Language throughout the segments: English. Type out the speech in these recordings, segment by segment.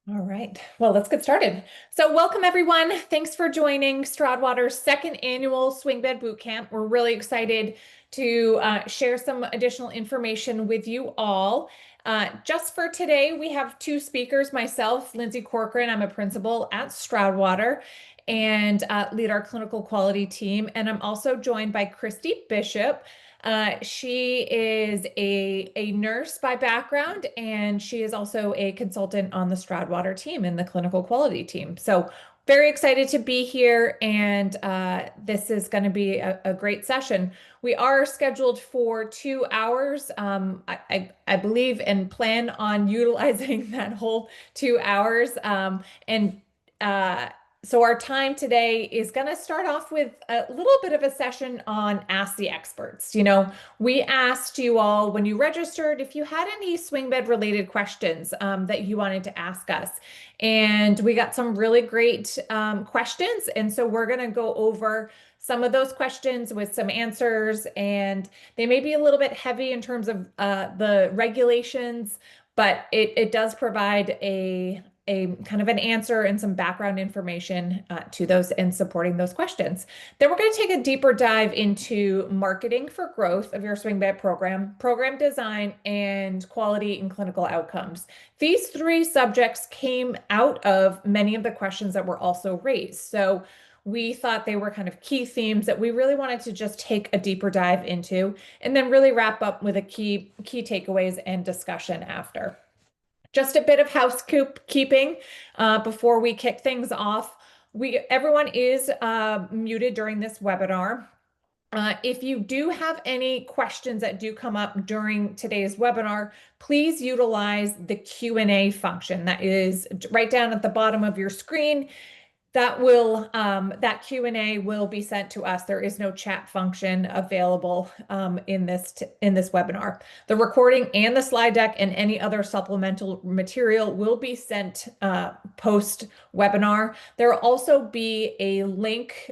All right. Well, let's get started. So, welcome everyone. Thanks for joining Stroudwater's second annual Swing Bed Bootcamp. We're really excited to share some additional information with you all. Just for today, we have two speakers, myself, Lindsay Corcoran. I'm a principal at Stroudwater and lead our clinical quality team. And I'm also joined by Christy Bishop. She is a nurse by background, and she is also a consultant on the Stroudwater team and the clinical quality team. So very excited to be here, and this is going to be a great session. We are scheduled for 2 hours. I believe and plan on utilizing that whole 2 hours. And so our time today is going to start off with a little bit of a session on Ask the Experts. We asked you all when you registered if you had any swing bed related questions that you wanted to ask us. And we got some really great questions. And so we're going to go over some of those questions with some answers. And they may be a little bit heavy in terms of the regulations, but it does provide a kind of an answer and some background information to those and supporting those questions. Then we're going to take a deeper dive into marketing for growth of your swing bed program, program design, and quality and clinical outcomes. These three subjects came out of many of the questions that were also raised. So we thought they were kind of key themes that we really wanted to just take a deeper dive into, and then really wrap up with a key takeaways and discussion after. Just a bit of housekeeping before we kick things off. Everyone is muted during this webinar. If you do have any questions that do come up during today's webinar, please utilize the Q&A function that is right down at the bottom of your screen. That Q&A will be sent to us. There is no chat function available in this webinar. The recording and the slide deck and any other supplemental material will be sent post webinar. There will also be a link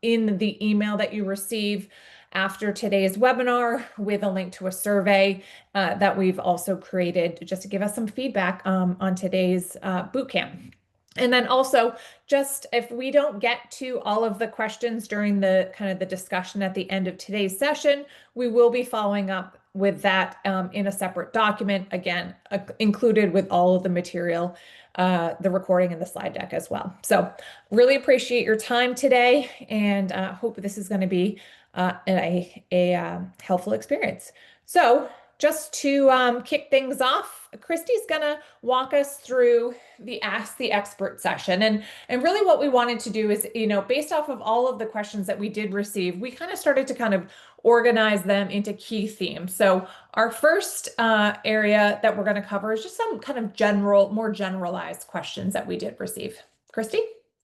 in the email that you receive after today's webinar with a link to a survey that we've also created just to give us some feedback on today's bootcamp. And then also, just if we don't get to all of the questions during the kind of the discussion at the end of today's session, we will be following up with that in a separate document, again, included with all of the material, the recording and the slide deck as well. So really appreciate your time today, and hope this is going to be a helpful experience. So just to kick things off, Christy's going to walk us through the Ask the Expert session. And really what we wanted to do is, based off of all of the questions that we did receive, we kind of started to kind of organize them into key themes. So our first area that we're going to cover is just some kind of more generalized questions that we did receive. Christy?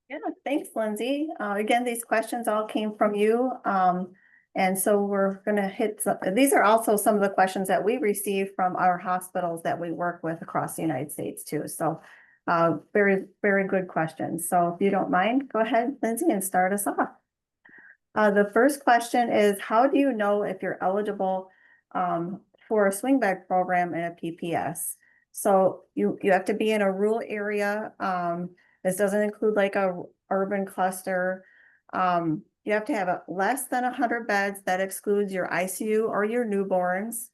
Yeah, thanks, Lindsay. Again, these questions all came from you. And so we're going to hit these are also some of the questions that we receive from our hospitals that we work with across the United States too. So very, very good questions. So if you don't mind, go ahead, Lindsay, and start us off. The first question is, how do you know if you're eligible for a swing bed program in a PPS? So you have to be in a rural area. This doesn't include like a urban cluster. You have to have less than 100 beds. That excludes your ICU or your newborns.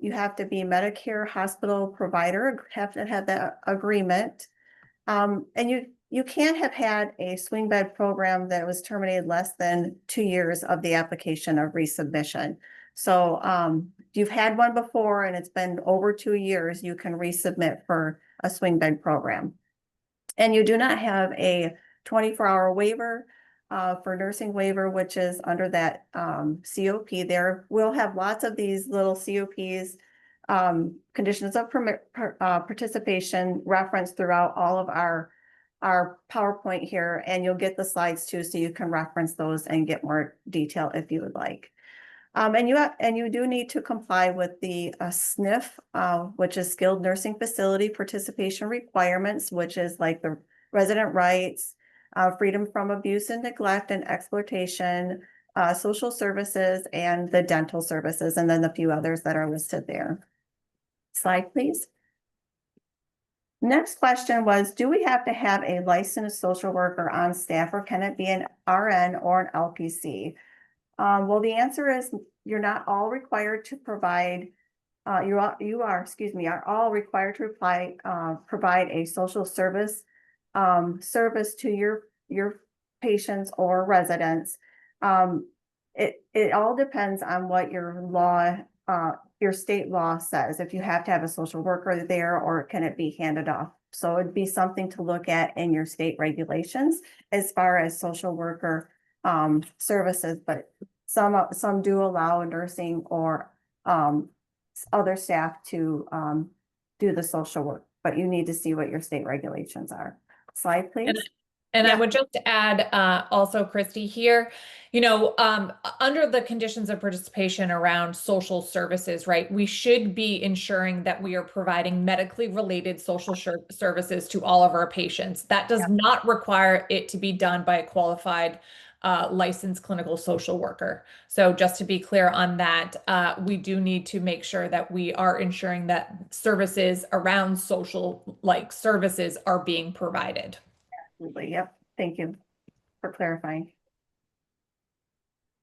You have to be Medicare hospital provider, have to have that agreement. And you can't have had a swing bed program that was terminated less than 2 years of the application of resubmission. So if you've had one before and it's been over 2 years, you can resubmit for a swing bed program. And you do not have a 24-hour waiver for nursing waiver, which is under that COP there. We'll have lots of these little COPs, conditions of participation referenced throughout all of our PowerPoint here, and you'll get the slides too, so you can reference those and get more detail if you would like. And you do need to comply with the SNF, which is Skilled Nursing Facility Participation Requirements, which is like the resident rights, freedom from abuse and neglect and exploitation, social services, and the dental services, and then a few others that are listed there. Slide, please. Next question was, do we have to have a licensed social worker on staff, or can it be an RN or an LPC? Well, the answer is you're not all required to provide, are all required to provide a social service to your patients or residents. It all depends on what your state law says, if you have to have a social worker there, or can it be handed off? So it'd be something to look at in your state regulations as far as social worker services, but some do allow nursing or other staff to do the social work, but you need to see what your state regulations are. Slide, And please. and I Yeah. would just add also, Christy, here, under the conditions of participation around social services, right, we should be ensuring that we are providing medically related social services to all of our patients. That does not require it to be done by a qualified licensed clinical social worker. So just to be clear on that, we do need to make sure that we are ensuring that services around social like services are being provided. Absolutely. Yep. Thank you for clarifying.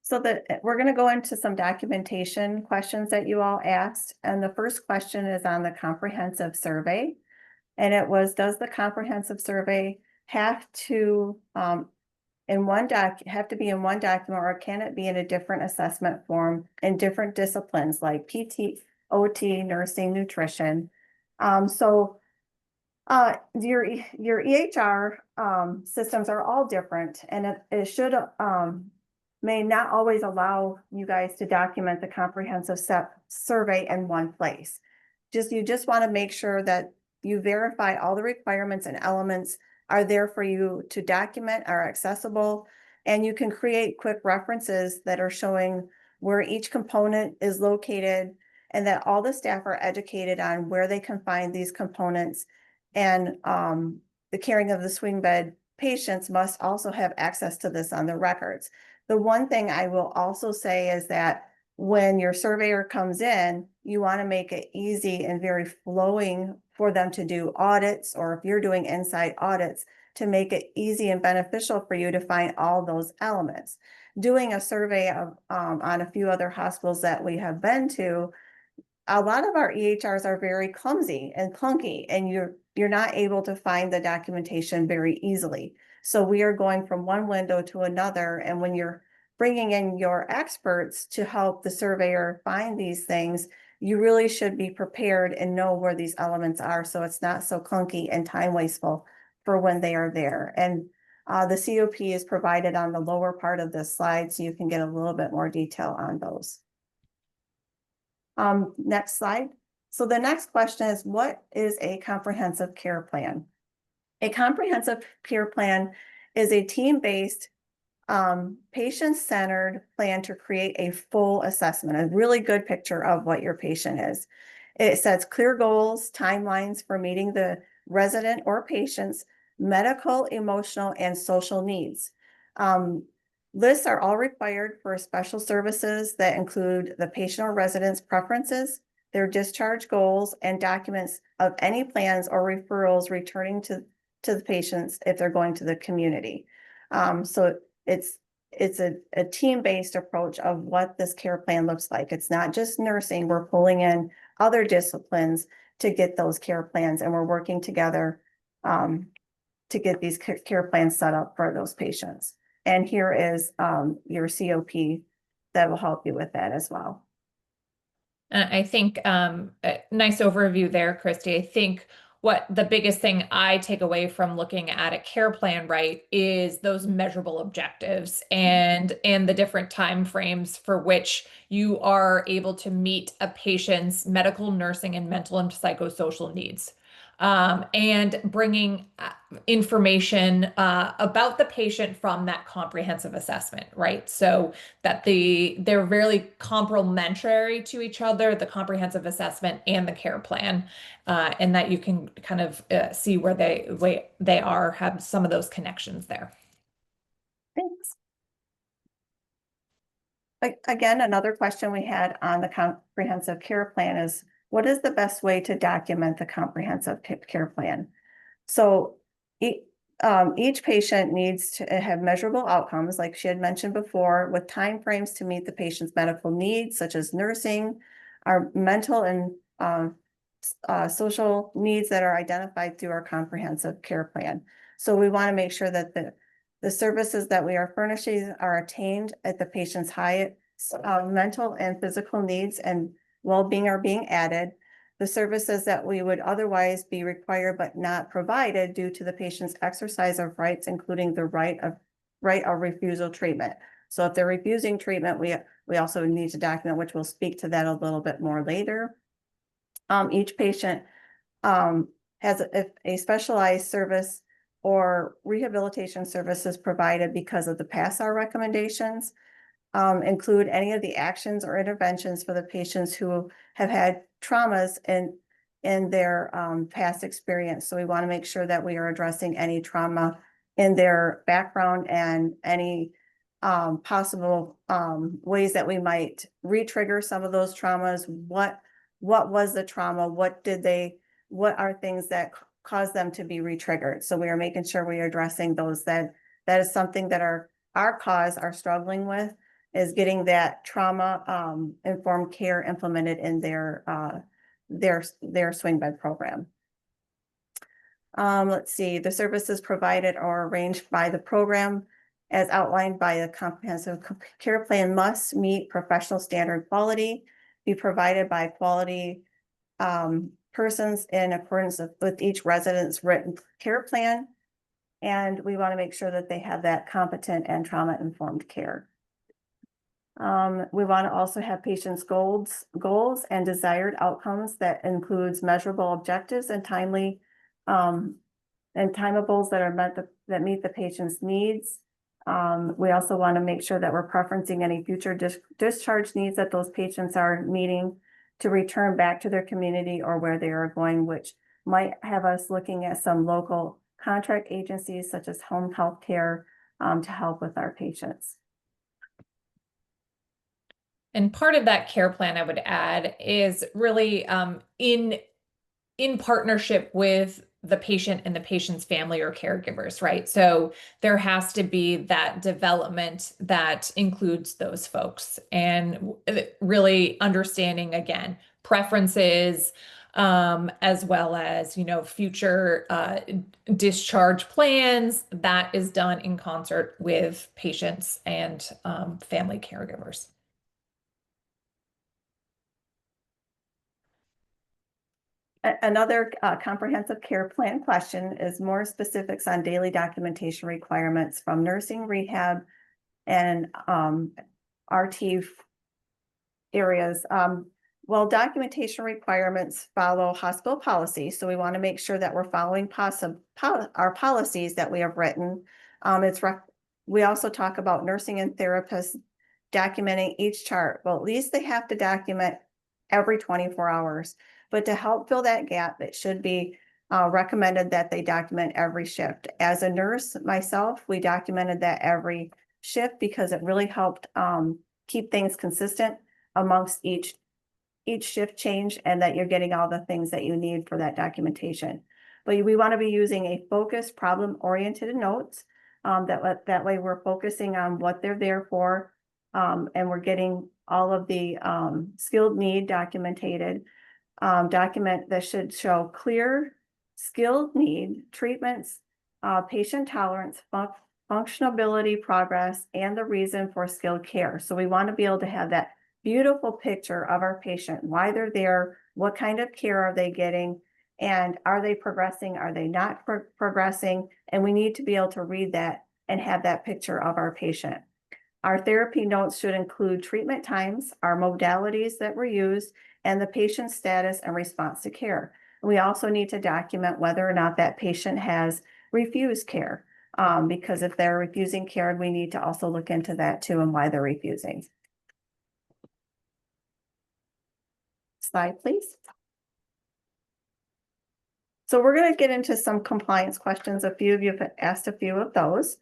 So we're going to go into some documentation questions that you all asked. And the first question is on the comprehensive survey. And it was, does the comprehensive survey have to have to be in one document, or can it be in a different assessment form in different disciplines like PT, OT, nursing, nutrition? Your EHR systems are all different, and it should may not always allow you guys to document the comprehensive survey in one place. You just want to make sure that you verify all the requirements and elements are there for you to document, are accessible, and you can create quick references that are showing where each component is located, and that all the staff are educated on where they can find these components. And the caring of the swing bed patients must also have access to this on their records. The one thing I will also say is that when your surveyor comes in, you want to make it easy and very flowing for them to do audits, or if you're doing inside audits, to make it easy and beneficial for you to find all those elements. Doing a survey of on a few other hospitals that we have been to, a lot of our EHRs are very clumsy and clunky, and you're not able to find the documentation very easily. So we are going from one window to another, and when you're bringing in your experts to help the surveyor find these things, you really should be prepared and know where these elements are, so it's not so clunky and time wasteful for when they are there. And the COP is provided on the lower part of this slide, so you can get a little bit more detail on those. Next slide. So the next question is, what is a comprehensive care plan? A comprehensive care plan is a team-based, patient-centered plan to create a full assessment, a really good picture of what your patient is. It sets clear goals, timelines for meeting the resident or patient's medical, emotional, and social needs. Lists are all required for special services that include the patient or resident's preferences, their discharge goals, and documents of any plans or referrals returning to the patients if they're going to the community. So it's a team-based approach of what this care plan looks like. It's not just nursing. We're pulling in other disciplines to get those care plans, and we're working together to get these care plans set up for those patients. And here is your COP that will help you with that as well. I think a nice overview there, Christy. I think what the biggest thing I take away from looking at a care plan, right, is those measurable objectives and the different time frames for which you are able to meet a patient's medical, nursing, and mental and psychosocial needs. And bringing information about the patient from that comprehensive assessment, right? So that they're really complementary to each other, the comprehensive assessment and the care plan, and that you can kind of see where they are, have some of those connections there. Thanks. Again, another question we had on the comprehensive care plan is, what is the best way to document the comprehensive care plan? So each patient needs to have measurable outcomes, like she had mentioned before, with timeframes to meet the patient's medical needs, such as nursing, our mental and social needs that are identified through our comprehensive care plan. So we want to make sure that the services that we are furnishing are attained at the patient's highest mental and physical needs and well-being are being added. The services that we would otherwise be required but not provided due to the patient's exercise of rights, including the right of refusal treatment. So if they're refusing treatment, we also need to document, which we'll speak to that a little bit more later. Each patient has a specialized service or rehabilitation services provided because of the PASSAR recommendations. Include any of the actions or interventions for the patients who have had traumas in their past experience. So we want to make sure that we are addressing any trauma in their background and any possible ways that we might re-trigger some of those traumas. What was the trauma? What are things that cause them to be re-triggered? So we are making sure we are addressing those that is something that our cause are struggling with, is getting that trauma informed care implemented in their swing bed program. Let's see, the services provided or arranged by the program as outlined by the comprehensive care plan must meet professional standard quality, be provided by quality persons in accordance with each resident's written care plan. And we want to make sure that they have that competent and trauma-informed care. We want to also have patients' goals and desired outcomes that includes measurable objectives and timely and timables that meet the patient's needs. We also want to make sure that we're preferencing any future discharge needs that those patients are meeting to return back to their community or where they are going, which might have us looking at some local contract agencies such as home health care to help with our patients. And part of that care plan, I would add, is really in partnership with the patient and the patient's family or caregivers, right? So there has to be that development that includes those folks and really understanding, again, preferences, as well as, future discharge plans. That is done in concert with patients and family caregivers. Another comprehensive care plan question is more specifics on daily documentation requirements from nursing, rehab, and RT areas. Well, documentation requirements follow hospital policy, so we want to make sure that we're following our policies that we have written. We also talk about nursing and therapists documenting each chart. Well, at least they have to document every 24 hours. But to help fill that gap, it should be recommended that they document every shift. As a nurse myself, we documented that every shift because it really helped keep things consistent amongst each shift change and that you're getting all the things that you need for that documentation. But we want to be using a focused, problem-oriented notes. That way we're focusing on what they're there for, and we're getting all of the skilled need documented. Document that should show clear skilled need, treatments, patient tolerance, functionability, progress, and the reason for skilled care. So we want to be able to have that beautiful picture of our patient, why they're there, what kind of care are they getting, and are they progressing, are they not progressing? And we need to be able to read that and have that picture of our patient. Our therapy notes should include treatment times, our modalities that were used, and the patient's status and response to care. We also need to document whether or not that patient has refused care, because if they're refusing care, we need to also look into that too and why they're refusing. Slide, please. So we're going to get into some compliance questions. A few of you have asked a few of those.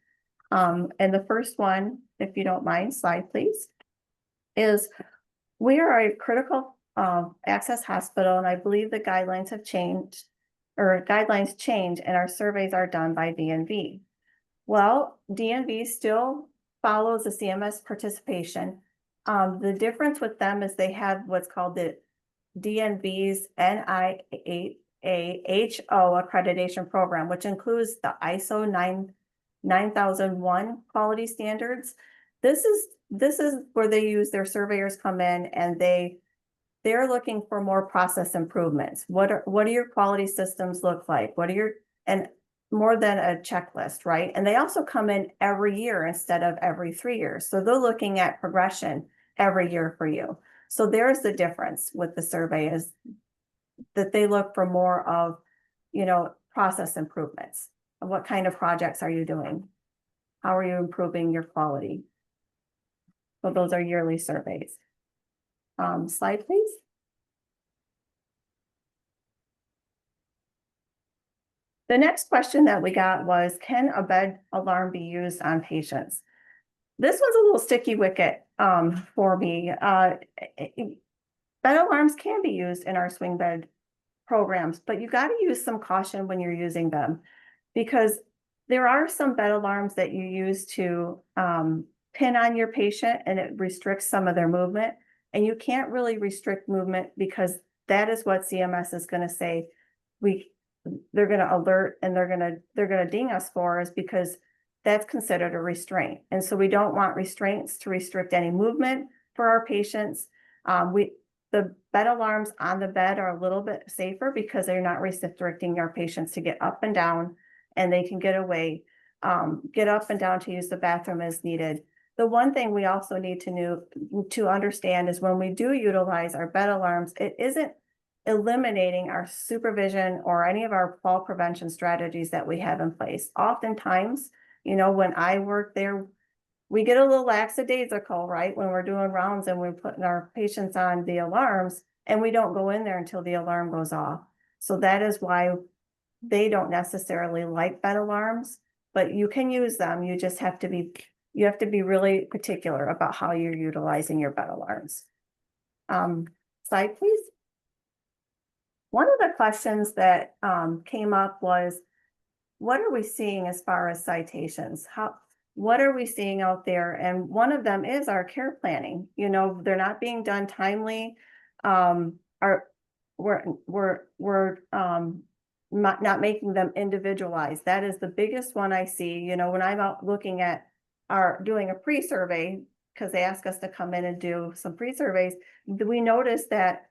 And the first one, if you don't mind, slide please, is we are a critical access hospital, and I believe the guidelines have changed or guidelines change and our surveys are done by DNV. Well, DNV still follows the CMS participation. The difference with them is they have what's called the DNV's NIAHO accreditation program, which includes the ISO 9001 quality standards. This is where they use their surveyors come in and they're looking for more process improvements. What do your quality systems look like? And more than a checklist, right? And they also come in every year instead of every 3 years. So they're looking at progression every year for you. So there's the difference with the survey, is that they look for more of, process improvements. What kind of projects are you doing? How are you improving your quality? So those are yearly surveys. Slide, please. The next question that we got was, can a bed alarm be used on patients? This one's a little sticky wicket for me. Bed alarms can be used in our swing bed programs, but you got to use some caution when you're using them, because there are some bed alarms that you use to pin on your patient and it restricts some of their movement. And you can't really restrict movement, because that is what CMS is going to say they're going to alert and they're going to ding us for, is because that's considered a restraint. And so we don't want restraints to restrict any movement for our patients. The bed alarms on the bed are a little bit safer because they're not restricting our patients to get up and down, and they can get up and down to use the bathroom as needed. The one thing we also need to understand is when we do utilize our bed alarms, it isn't eliminating our supervision or any of our fall prevention strategies that we have in place. Oftentimes, when I work there, we get a little lackadaisical, right? When we're doing rounds and we're putting our patients on the alarms, and we don't go in there until the alarm goes off. So that is why they don't necessarily like bed alarms, but you can use them. You just have to be really particular about how you're utilizing your bed alarms. Slide, please. One of the questions that came up was, what are we seeing as far as citations? What are we seeing out there? And one of them is our care planning. They're not being done timely. We're not making them individualized. That is the biggest one I see. When I'm out looking at doing a pre-survey, because they ask us to come in and do some pre-surveys, we notice that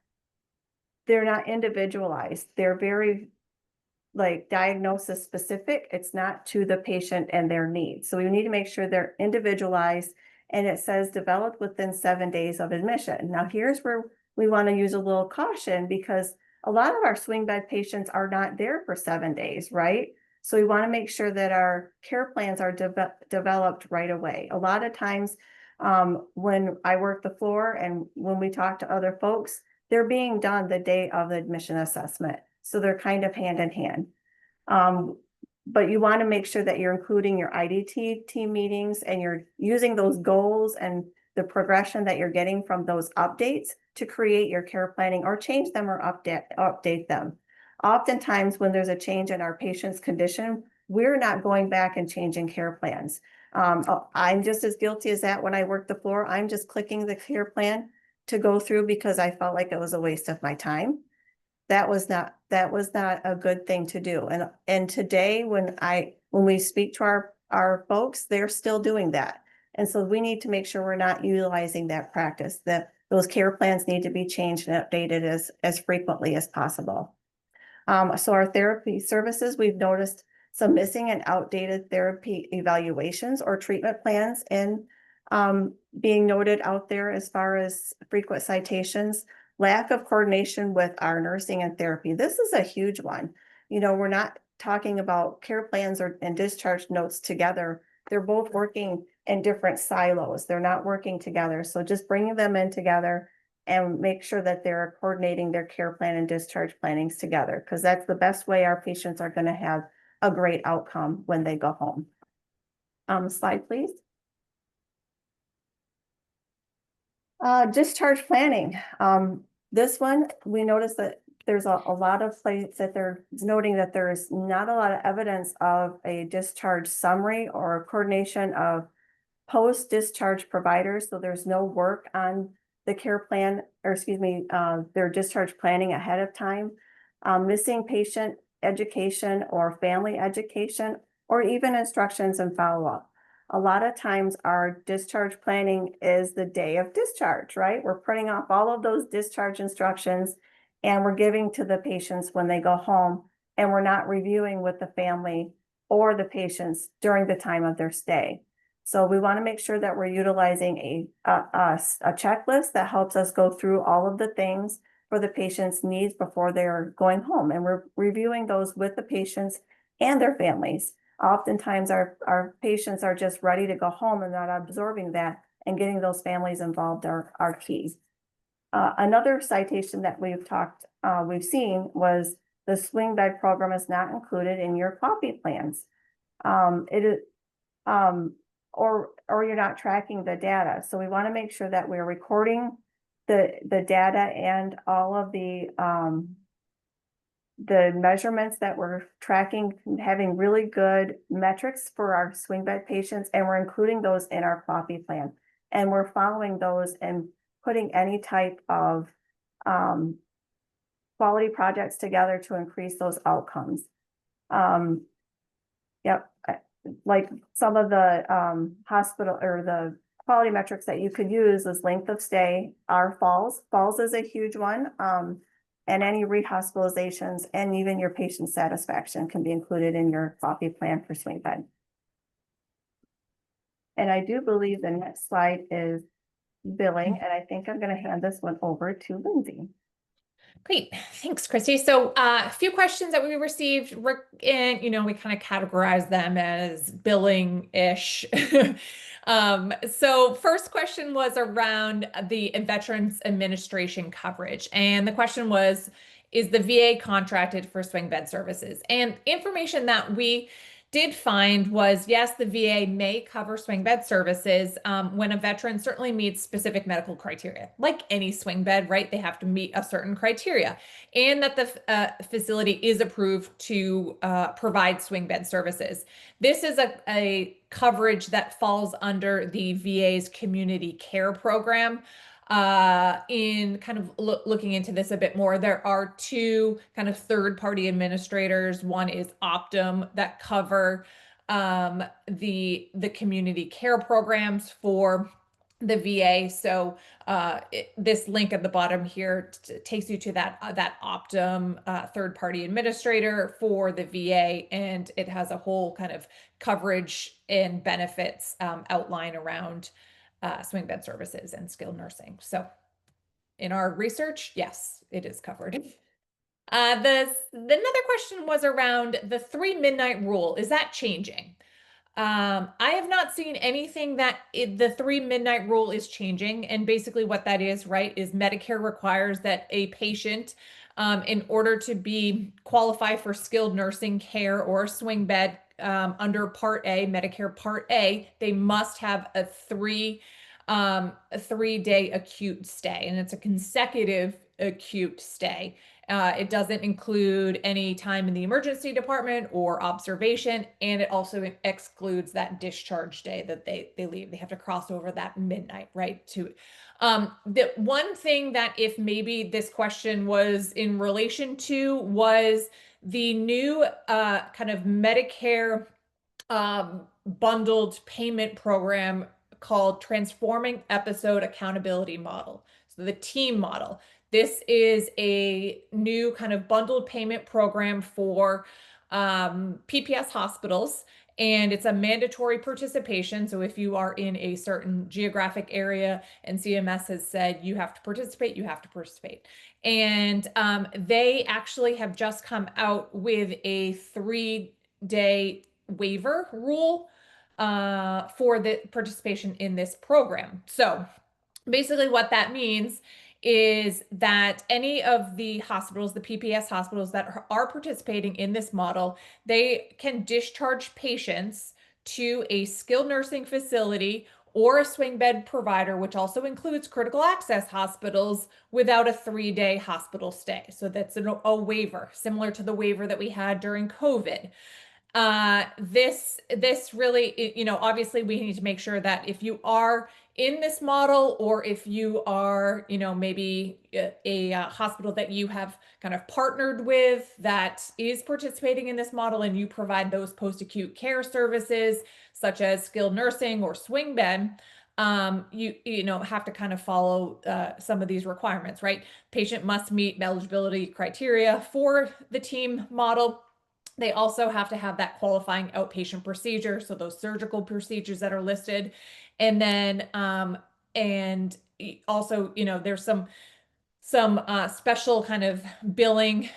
they're not individualized. They're very diagnosis specific. It's not to the patient and their needs. So we need to make sure they're individualized, and it says developed within 7 days of admission. Now here's where we want to use a little caution, because a lot of our swing bed patients are not there for 7 days, right? So we want to make sure that our care plans are developed right away. A lot of times when I work the floor and when we talk to other folks, they're being done the day of the admission assessment. So they're kind of hand in hand. But you want to make sure that you're including your IDT team meetings and you're using those goals and the progression that you're getting from those updates to create your care planning, or change them or update them. Oftentimes when there's a change in our patient's condition, we're not going back and changing care plans. I'm just as guilty as that. When I work the floor, I'm just clicking the care plan to go through because I felt like it was a waste of my time. That was not a good thing to do. And today when we speak to our folks, they're still doing that. And so we need to make sure we're not utilizing that practice, that those care plans need to be changed and updated as frequently as possible. So our therapy services, we've noticed some missing and outdated therapy evaluations or treatment plans in being noted out there as far as frequent citations. Lack of coordination with our nursing and therapy. This is a huge one. We're not talking about care plans and discharge notes together. They're both working in different silos. They're not working together. So just bringing them in together and make sure that they're coordinating their care plan and discharge plannings together, because that's the best way our patients are going to have a great outcome when they go home. Slide, please. Discharge planning. This one, we noticed that there's a lot of places that they're noting that there's not a lot of evidence of a discharge summary or coordination of post-discharge providers, so there's no work on the care plan, or excuse me, their discharge planning ahead of time. Missing patient education or family education, or even instructions and follow-up. A lot of times our discharge planning is the day of discharge, right? We're printing off all of those discharge instructions and we're giving to the patients when they go home, and we're not reviewing with the family or the patients during the time of their stay. So we want to make sure that we're utilizing a checklist that helps us go through all of the things for the patient's needs before they're going home. And we're reviewing those with the patients and their families. Oftentimes our patients are just ready to go home and not absorbing that, and getting those families involved are key. Another citation that we've seen was the swing bed program is not included in your coffee plans. It is, or you're not tracking the data. So we want to make sure that we're recording the data and all of the measurements that we're tracking, having really good metrics for our swing bed patients, and we're including those in our coffee plan. And we're following those and putting any type of quality projects together to increase those outcomes. Yep, like some of the hospital or the quality metrics that you could use is length of stay, our falls. Falls is a huge one. And any rehospitalizations and even your patient satisfaction can be included in your coffee plan for swing bed. And I do believe the next slide is billing, and I think I'm going to hand this one over to Lindsay. Great. Thanks, Christy. So a few questions that we received, and we kind of categorize them as billing-ish. So first question was around the Veterans Administration coverage. And the question was, is the VA contracted for swing bed services? And information that we did find was, yes, the VA may cover swing bed services when a veteran certainly meets specific medical criteria. Like any swing bed, right? They have to meet a certain criteria, and that the facility is approved to provide swing bed services. This is a coverage that falls under the VA's community care program. In kind of looking into this a bit more, there are two kind of third-party administrators. One is Optum that cover the community care programs for the VA. So this link at the bottom here takes you to that Optum third-party administrator for the VA, and it has a whole kind of coverage and benefits outline around swing bed services and skilled nursing. So in our research, yes, it is covered. Another question was around the 3 midnight rule. Is that changing? I have not seen anything that the 3 midnight rule is changing. And basically what that is, right, is Medicare requires that a patient, in order to be qualified for skilled nursing care or swing bed under Part A, Medicare Part A, they must have a 3-day acute stay, and it's a consecutive acute stay. It doesn't include any time in the emergency department or observation, and it also excludes that discharge day that they leave. They have to cross over that midnight, right? The one thing that, if maybe this question was in relation to, was the new kind of Medicare bundled payment program called Transforming Episode Accountability Model. So the TEAM model. This is a new kind of bundled payment program for PPS hospitals, and it's a mandatory participation. So if you are in a certain geographic area and CMS has said you have to participate, you have to participate. And they actually have just come out with a 3-day waiver rule for the participation in this program. So basically what that means is that any of the hospitals, the PPS hospitals that are participating in this model, they can discharge patients to a skilled nursing facility or a swing bed provider, which also includes critical access hospitals, without a 3-day hospital stay. So that's a waiver, similar to the waiver that we had during COVID. This really, obviously we need to make sure that if you are in this model, or if you are, maybe a hospital that you have kind of partnered with that is participating in this model, and you provide those post-acute care services such as skilled nursing or swing bed, you have to kind of follow some of these requirements, right? Patient must meet eligibility criteria for the team model. They also have to have that qualifying outpatient procedure, so those surgical procedures that are listed. And then, and also, there's some special kind of billing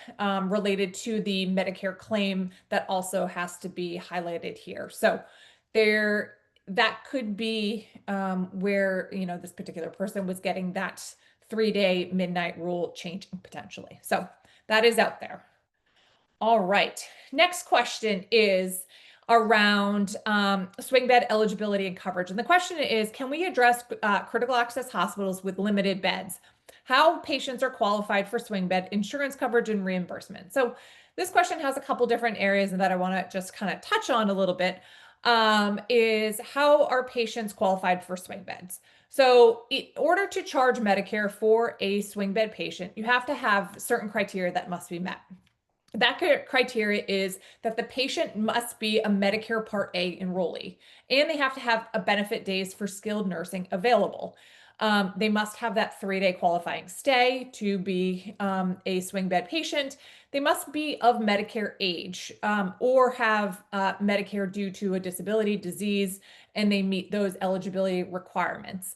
related to the Medicare claim that also has to be highlighted here. So that could be where, this particular person was getting that 3-day midnight rule changing potentially. So that is out there. All right. Next question is around swing bed eligibility and coverage. And the question is, can we address critical access hospitals with limited beds? How patients are qualified for swing bed insurance coverage and reimbursement? So this question has a couple different areas that I want to just kind of touch on a little bit. Is how are patients qualified for swing beds? So in order to charge Medicare for a swing bed patient, you have to have certain criteria that must be met. That criteria is that the patient must be a Medicare Part A enrollee, and they have to have a benefit days for skilled nursing available. They must have that 3-day qualifying stay to be a swing bed patient. They must be of Medicare age or have Medicare due to a disability, disease, and they meet those eligibility requirements.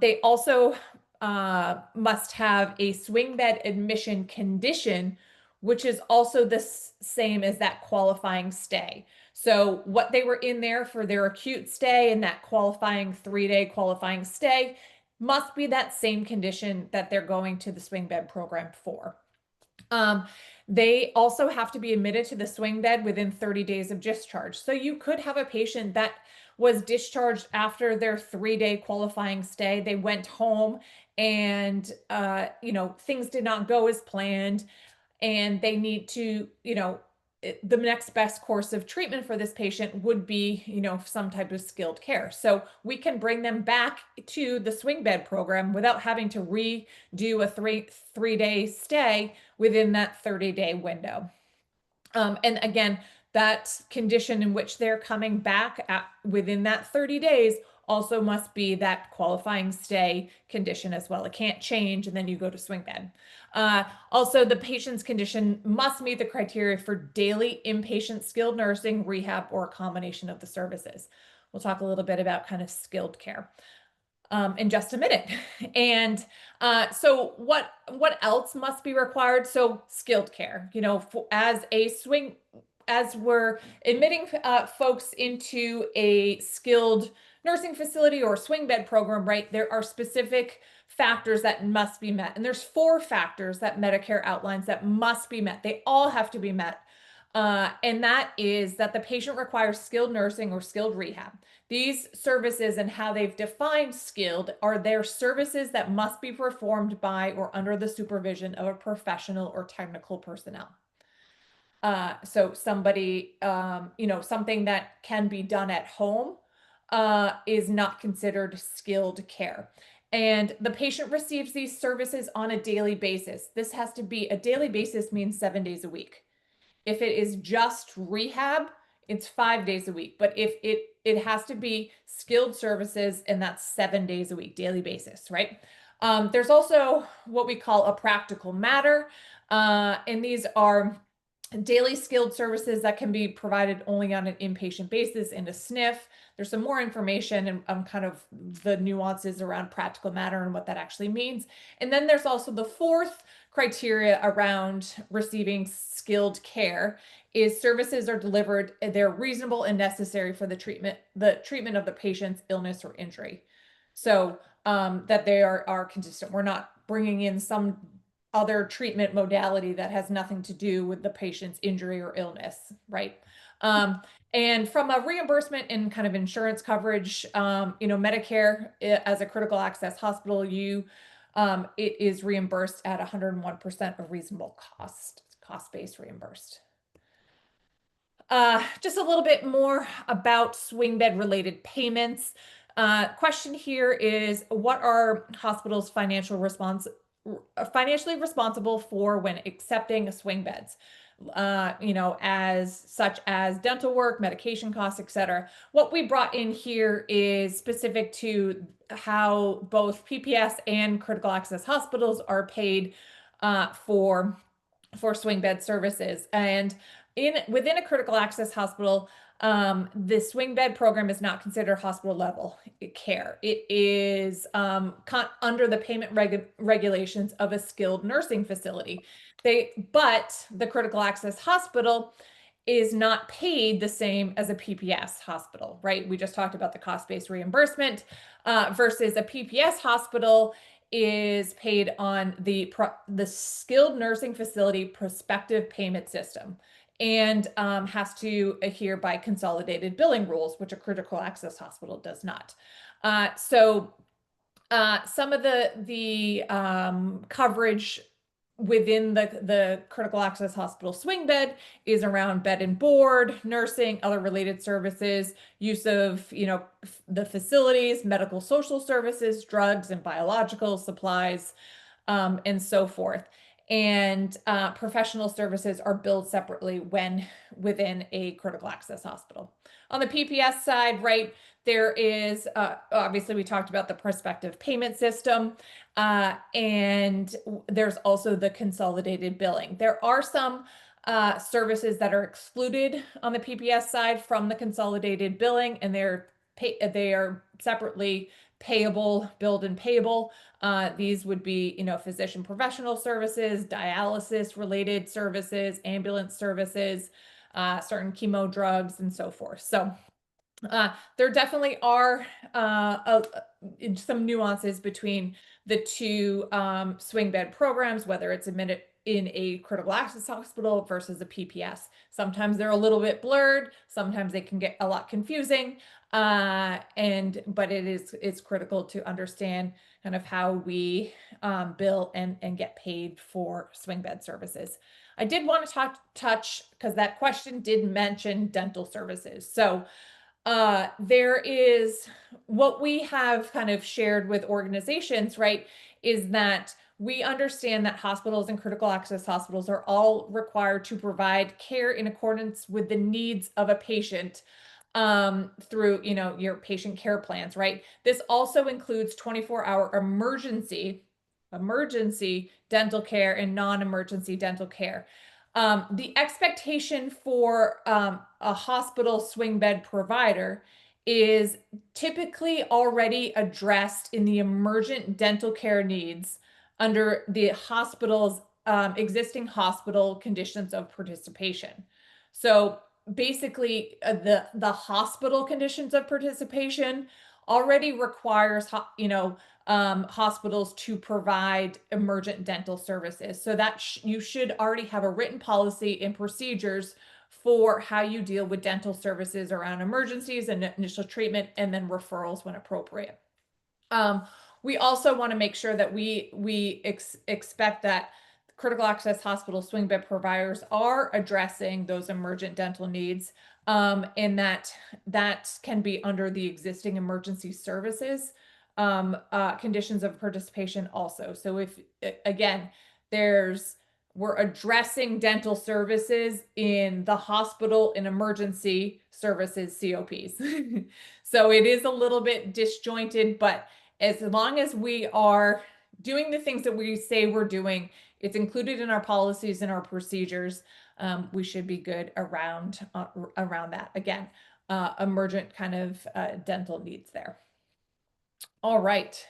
They also must have a swing bed admission condition, which is also the same as that qualifying stay. So what they were in there for their acute stay and that qualifying 3-day qualifying stay must be that same condition that they're going to the swing bed program for. They also have to be admitted to the swing bed within 30 days of discharge. So you could have a patient that was discharged after their 3-day qualifying stay. They went home and, things did not go as planned, and they need to, the next best course of treatment for this patient would be, some type of skilled care. So we can bring them back to the swing bed program without having to redo a three-day stay within that 30-day window. And again, that condition in which they're coming back within that 30 days also must be that qualifying stay condition as well. It can't change and then you go to swing bed. Also, the patient's condition must meet the criteria for daily inpatient skilled nursing, rehab, or a combination of the services. We'll talk a little bit about kind of skilled care in just a minute. And so what else must be required? So skilled care, as we're admitting folks into a skilled nursing facility or swing bed program, right? There are specific factors that must be met. And there's 4 factors that Medicare outlines that must be met. They all have to be met. And that is that the patient requires skilled nursing or skilled rehab. These services and how they've defined skilled are their services that must be performed by or under the supervision of a professional or technical personnel. So somebody, something that can be done at home is not considered skilled care. And the patient receives these services on a daily basis. This has to be a daily basis, means 7 days a week. If it is just rehab, it's 5 days a week. But if it has to be skilled services, and that's 7 days a week, daily basis, right? There's also what we call a practical matter. And these are daily skilled services that can be provided only on an inpatient basis in a SNF. There's some more information and kind of the nuances around practical matter and what that actually means. And then there's also the 4th criteria around receiving skilled care is services are delivered, they're reasonable and necessary for the treatment of the patient's illness or injury. So that they are consistent. We're not bringing in some other treatment modality that has nothing to do with the patient's injury or illness, right? Um, and from a reimbursement and kind of insurance coverage, Medicare as a critical access hospital, it is reimbursed at 101% of reasonable cost-based reimbursed. Just a little bit more about swing bed related payments. Question here is, what are hospitals financially responsible for when accepting swing beds? As such as dental work, medication costs, etc. What we brought in here is specific to how both PPS and critical access hospitals are paid for swing bed services. And within a critical access hospital, the swing bed program is not considered hospital level care. It is under the payment regulations of a skilled nursing facility. But the critical access hospital is not paid the same as a PPS hospital, right? We just talked about the cost-based reimbursement versus a PPS hospital is paid on the skilled nursing facility prospective payment system, and has to adhere by consolidated billing rules, which a critical access hospital does not. So some of the coverage within the critical access hospital swing bed is around bed and board, nursing, other related services, use of, the facilities, medical social services, drugs and biological supplies, and so forth. And professional services are billed separately when within a critical access hospital. On the PPS side, right, there is, obviously we talked about the prospective payment system, and there's also the consolidated billing. There are some services that are excluded on the PPS side from the consolidated billing, and they are separately payable, billed and payable. These would be, physician professional services, dialysis related services, ambulance services, certain chemo drugs, and so forth. So there definitely are some nuances between the two swing bed programs, whether it's admitted in a critical access hospital versus a PPS. Sometimes they're a little bit blurred. Sometimes they can get a lot confusing. But it's critical to understand kind of how we bill and get paid for swing bed services. I did want to touch because that question did mention dental services. So there is what we have kind of shared with organizations, right, is that we understand that hospitals and critical access hospitals are all required to provide care in accordance with the needs of a patient through, your patient care plans, right? This also includes 24-hour emergency dental care and non-emergency dental care. The expectation for a hospital swing bed provider is typically already addressed in the emergent dental care needs under the hospital's existing hospital conditions of participation. So basically, the hospital conditions of participation already requires, hospitals to provide emergent dental services. So that you should already have a written policy and procedures for how you deal with dental services around emergencies and initial treatment, and then referrals when appropriate. We also want to make sure that we expect that critical access hospital swing bed providers are addressing those emergent dental needs, and that can be under the existing emergency services conditions of participation also. So if, again, we're addressing dental services in the hospital and emergency services COPs. So it is a little bit disjointed, but as long as we are doing the things that we say we're doing, it's included in our policies and our procedures, we should be good around that. Again, emergent kind of dental needs there. All right,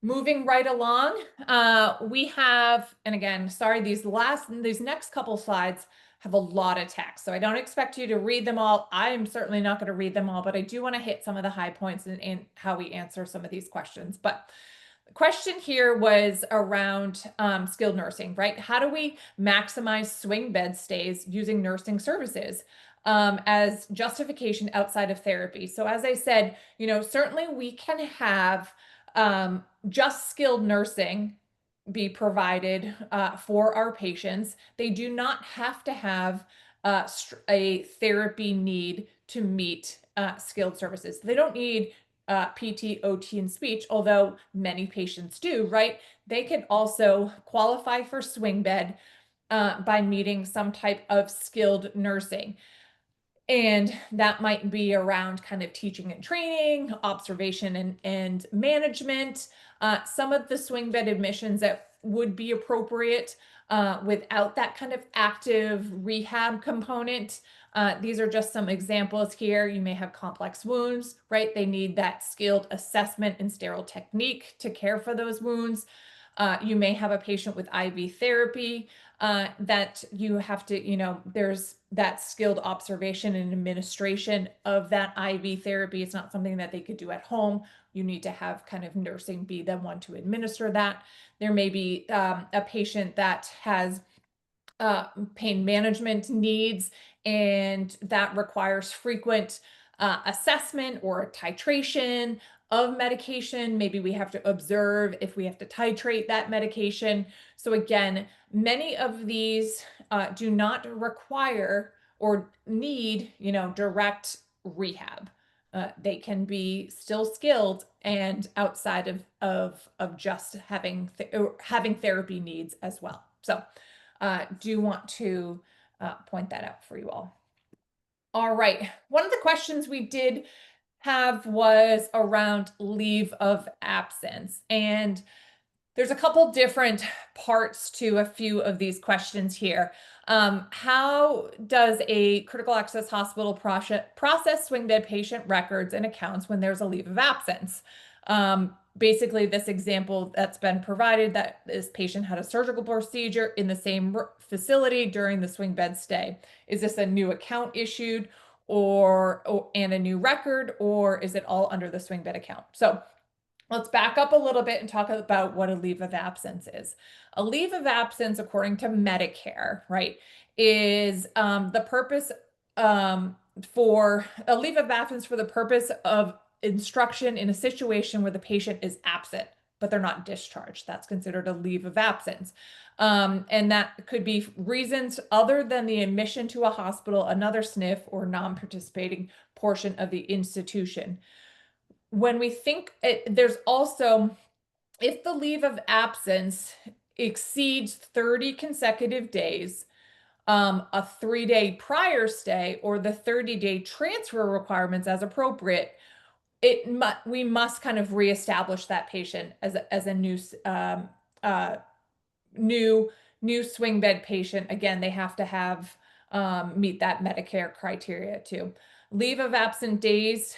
moving right along, we have, and again, sorry, these next couple slides have a lot of text, so I don't expect you to read them all. I'm certainly not going to read them all, but I do want to hit some of the high points in how we answer some of these questions. But question here was around skilled nursing, right? How do we maximize swing bed stays using nursing services as justification outside of therapy? So as I said, certainly we can have just skilled nursing be provided for our patients. They do not have to have a therapy need to meet skilled services. They don't need PT, OT, and speech, although many patients do, right? They can also qualify for swing bed by meeting some type of skilled nursing. And that might be around kind of teaching and training, observation and management, some of the swing bed admissions that would be appropriate without that kind of active rehab component. These are just some examples here. You may have complex wounds, right? They need that skilled assessment and sterile technique to care for those wounds. You may have a patient with IV therapy that you have to, there's that skilled observation and administration of that IV therapy. It's not something that they could do at home. You need to have kind of nursing be the one to administer that. There may be a patient that has pain management needs, and that requires frequent assessment or titration of medication. Maybe we have to observe if we have to titrate that medication. So again, many of these do not require or need, direct rehab. They can be still skilled and outside of just having therapy needs as well. So do want to point that out for you all. All right. One of the questions we did have was around leave of absence. And there's a couple different parts to a few of these questions here. How does a critical access hospital process swing bed patient records and accounts when there's a leave of absence? Basically, this example that's been provided, that this patient had a surgical procedure in the same facility during the swing bed stay. Is this a new account issued and a new record, or is it all under the swing bed account? So let's back up a little bit and talk about what a leave of absence is. A leave of absence, according to Medicare, right, is the purpose for a leave of absence for the purpose of instruction in a situation where the patient is absent, but they're not discharged. That's considered a leave of absence. And that could be reasons other than the admission to a hospital, another SNF, or non-participating portion of the institution. When we think there's also, if the leave of absence exceeds 30 consecutive days, a 3-day prior stay, or the 30-day transfer requirements as appropriate, we must kind of reestablish that patient as a new swing bed patient. Again, they have to have meet that Medicare criteria too. Leave of absent days,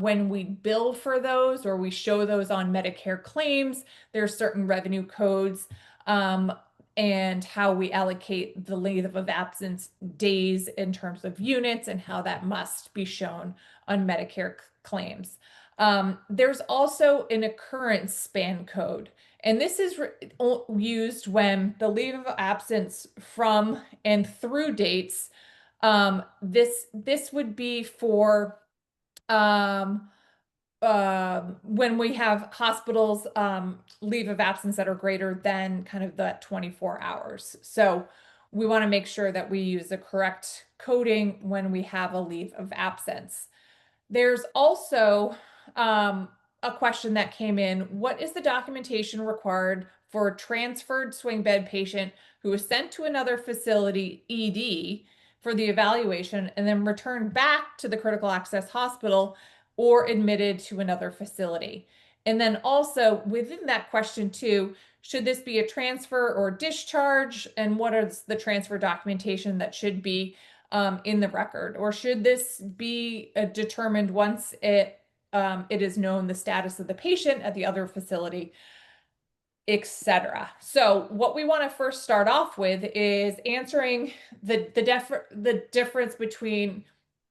when we bill for those or we show those on Medicare claims, there's certain revenue codes and how we allocate the leave of absence days in terms of units and how that must be shown on Medicare claims. There's also an occurrence span code. And this is used when the leave of absence from and through dates. This would be for when we have hospitals leave of absence that are greater than kind of the 24 hours. So we want to make sure that we use the correct coding when we have a leave of absence. There's also a question that came in. What is the documentation required for a transferred swing bed patient who is sent to another facility, ED, for the evaluation and then returned back to the critical access hospital or admitted to another facility? And then also within that question too, should this be a transfer or discharge? And what is the transfer documentation that should be in the record? Or should this be determined once it is known the status of the patient at the other facility, etc.? So what we want to first start off with is answering the difference between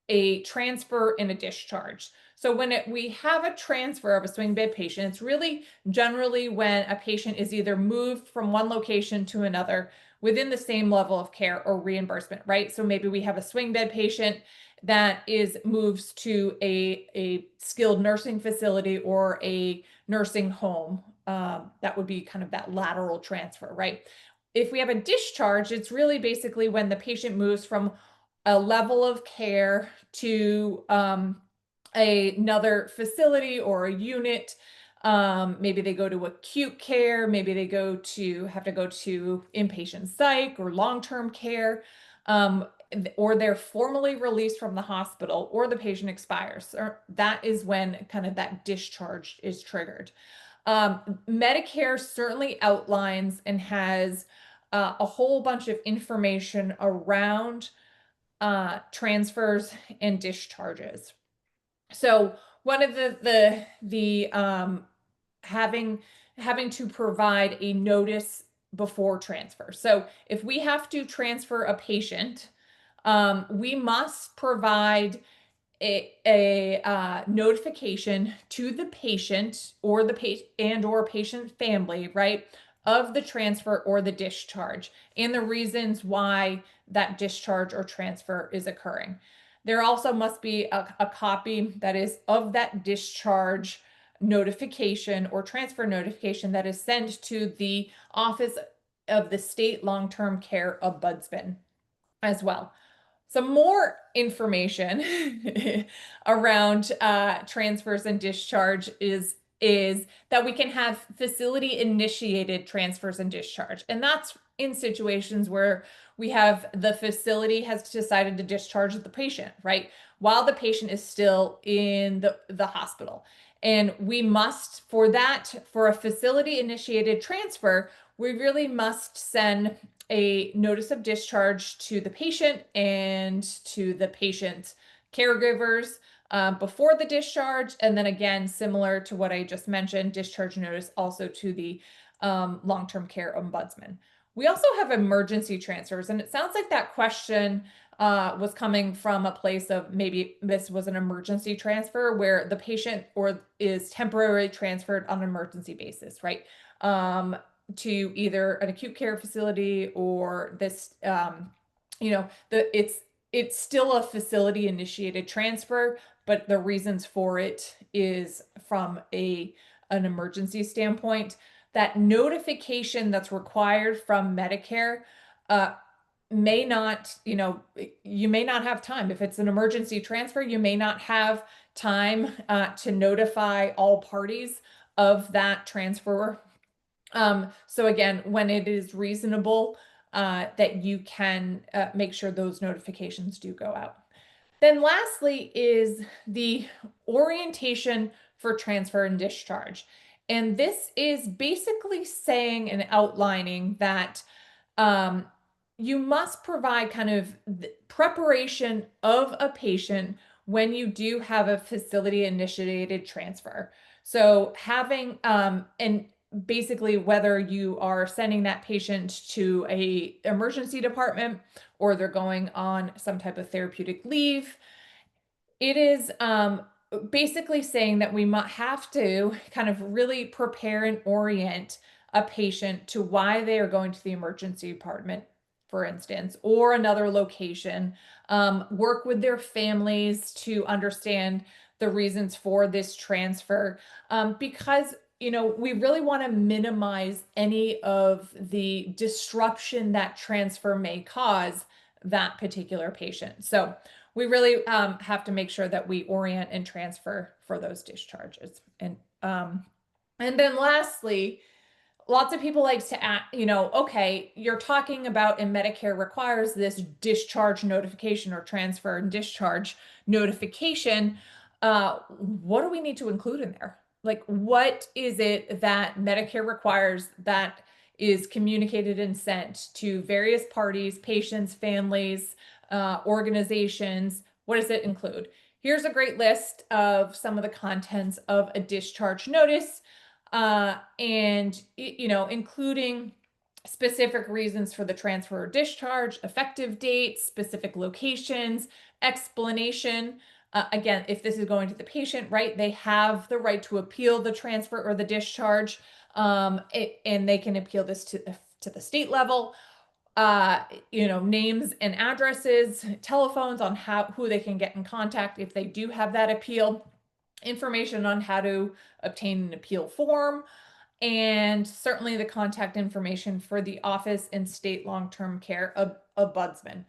a transfer and a discharge. So when we have a transfer of a swing bed patient, it's really generally when a patient is either moved from one location to another within the same level of care or reimbursement, right? So maybe we have a swing bed patient that is moves to a skilled nursing facility or a nursing home. That would be kind of that lateral transfer, right? If we have a discharge, it's really basically when the patient moves from a level of care to another facility or a unit. Maybe they go to acute care, maybe they have to go to inpatient psych or long-term care, or they're formally released from the hospital, or the patient expires. Or that is when kind of that discharge is triggered. Medicare certainly outlines and has a whole bunch of information around transfers and discharges. So one of the having to provide a notice before transfer. So if we have to transfer a patient, we must provide a notification to the patient or the patient and or patient family, right, of the transfer or the discharge and the reasons why that discharge or transfer is occurring. There also must be a copy that is of that discharge notification or transfer notification that is sent to the Office of the State Long-Term Care Ombudsman as well. Some more information around transfers and discharge is that we can have facility initiated transfers and discharge. And that's in situations where we have the facility has decided to discharge the patient, right? While the patient is still in the hospital. And we must, for a facility initiated transfer, we really must send a notice of discharge to the patient and to the patient's caregivers before the discharge. And then again, similar to what I just mentioned, discharge notice also to the long-term care ombudsman. We also have emergency transfers, and it sounds like that question was coming from a place of maybe this was an emergency transfer where the patient or is temporarily transferred on an emergency basis, right? To either an acute care facility or this, it's still a facility initiated transfer, but the reasons for it is from an emergency standpoint. That notification that's required from Medicare may not, you may not have time. If it's an emergency transfer, you may not have time to notify all parties of that transfer. So again, when it is reasonable, that you can make sure those notifications do go out. Then lastly is the orientation for transfer and discharge. And this is basically saying and outlining that you must provide kind of the preparation of a patient when you do have a facility initiated transfer. So having and basically whether you are sending that patient to a emergency department or they're going on some type of therapeutic leave, it is basically saying that we might have to kind of really prepare and orient a patient to why they are going to the emergency department, for instance, or another location. Work with their families to understand the reasons for this transfer, because we really want to minimize any of the disruption that transfer may cause that particular patient. So we really have to make sure that we orient and transfer for those discharges. And then lastly, lots of people like to ask, okay, you're talking about and Medicare requires this discharge notification or transfer and discharge notification. What do we need to include in there? Like, what is it that Medicare requires that is communicated and sent to various parties, patients, families, organizations? What does it include? Here's a great list of some of the contents of a discharge notice, and including specific reasons for the transfer or discharge, effective dates, specific locations, explanation Again, if this is going to the patient, right, they have the right to appeal the transfer or the discharge, and they can appeal this to the state level. Names and addresses, telephones on who they can get in contact if they do have that appeal, information on how to obtain an appeal form, and certainly the contact information for the office and state long-term care ombudsman.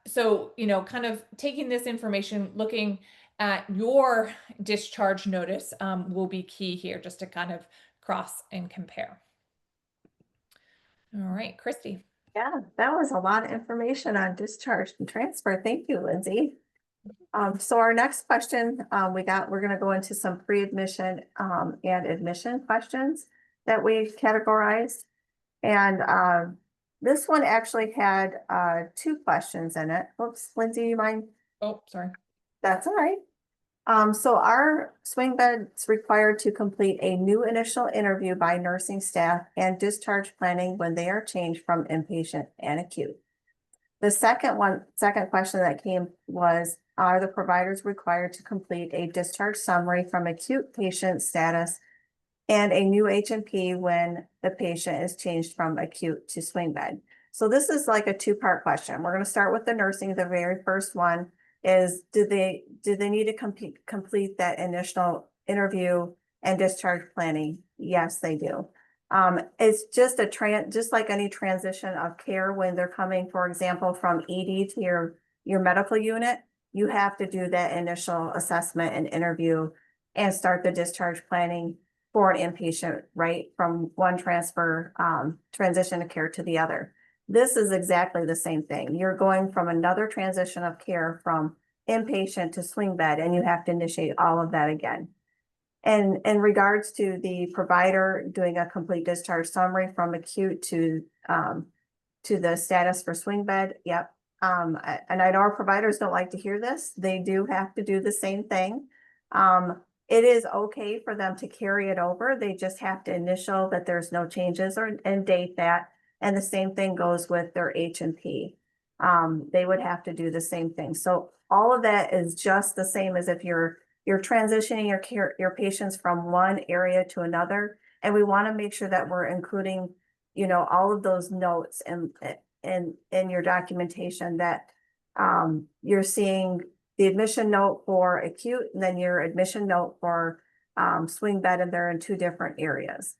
So, kind of taking this information, looking at your discharge notice will be key here, just to kind of cross and compare. All right, Christy. Yeah, that was a lot of information on discharge and transfer. Thank you, Lindsay. So our next question, we're gonna go into some pre-admission and admission questions that we've categorized. And this one actually had 2 questions in it. Oops, Lindsay, you mind? Oh, sorry. That's all right. So our swing bed's required to complete a new initial interview by nursing staff and discharge planning when they are changed from inpatient and acute. The second question that came was, are the providers required to complete a discharge summary from acute patient status and a new H&P when the patient is changed from acute to swing bed? So this is like a 2-part question. We're going to start with the nursing. The very first one is, do they need to complete that initial interview and discharge planning? Yes, they do. It's just just like any transition of care when they're coming, for example, from ED to your medical unit, you have to do that initial assessment and interview and start the discharge planning for an inpatient, right? From one transition of care to the other. This is exactly the same thing. You're going from another transition of care from inpatient to swing bed, and you have to initiate all of that again. And in regards to the provider doing a complete discharge summary from acute to the status for swing bed, yep. And I know our providers don't like to hear this. They do have to do the same thing. It is okay for them to carry it over. They just have to initial that there's no changes and date that. And the same thing goes with their H&P. They would have to do the same thing. So all of that is just the same as if you're transitioning your patients from one area to another. And we want to make sure that we're including, all of those notes in your documentation, that you're seeing the admission note for acute and then your admission note for swing bed, and they're in 2 different areas.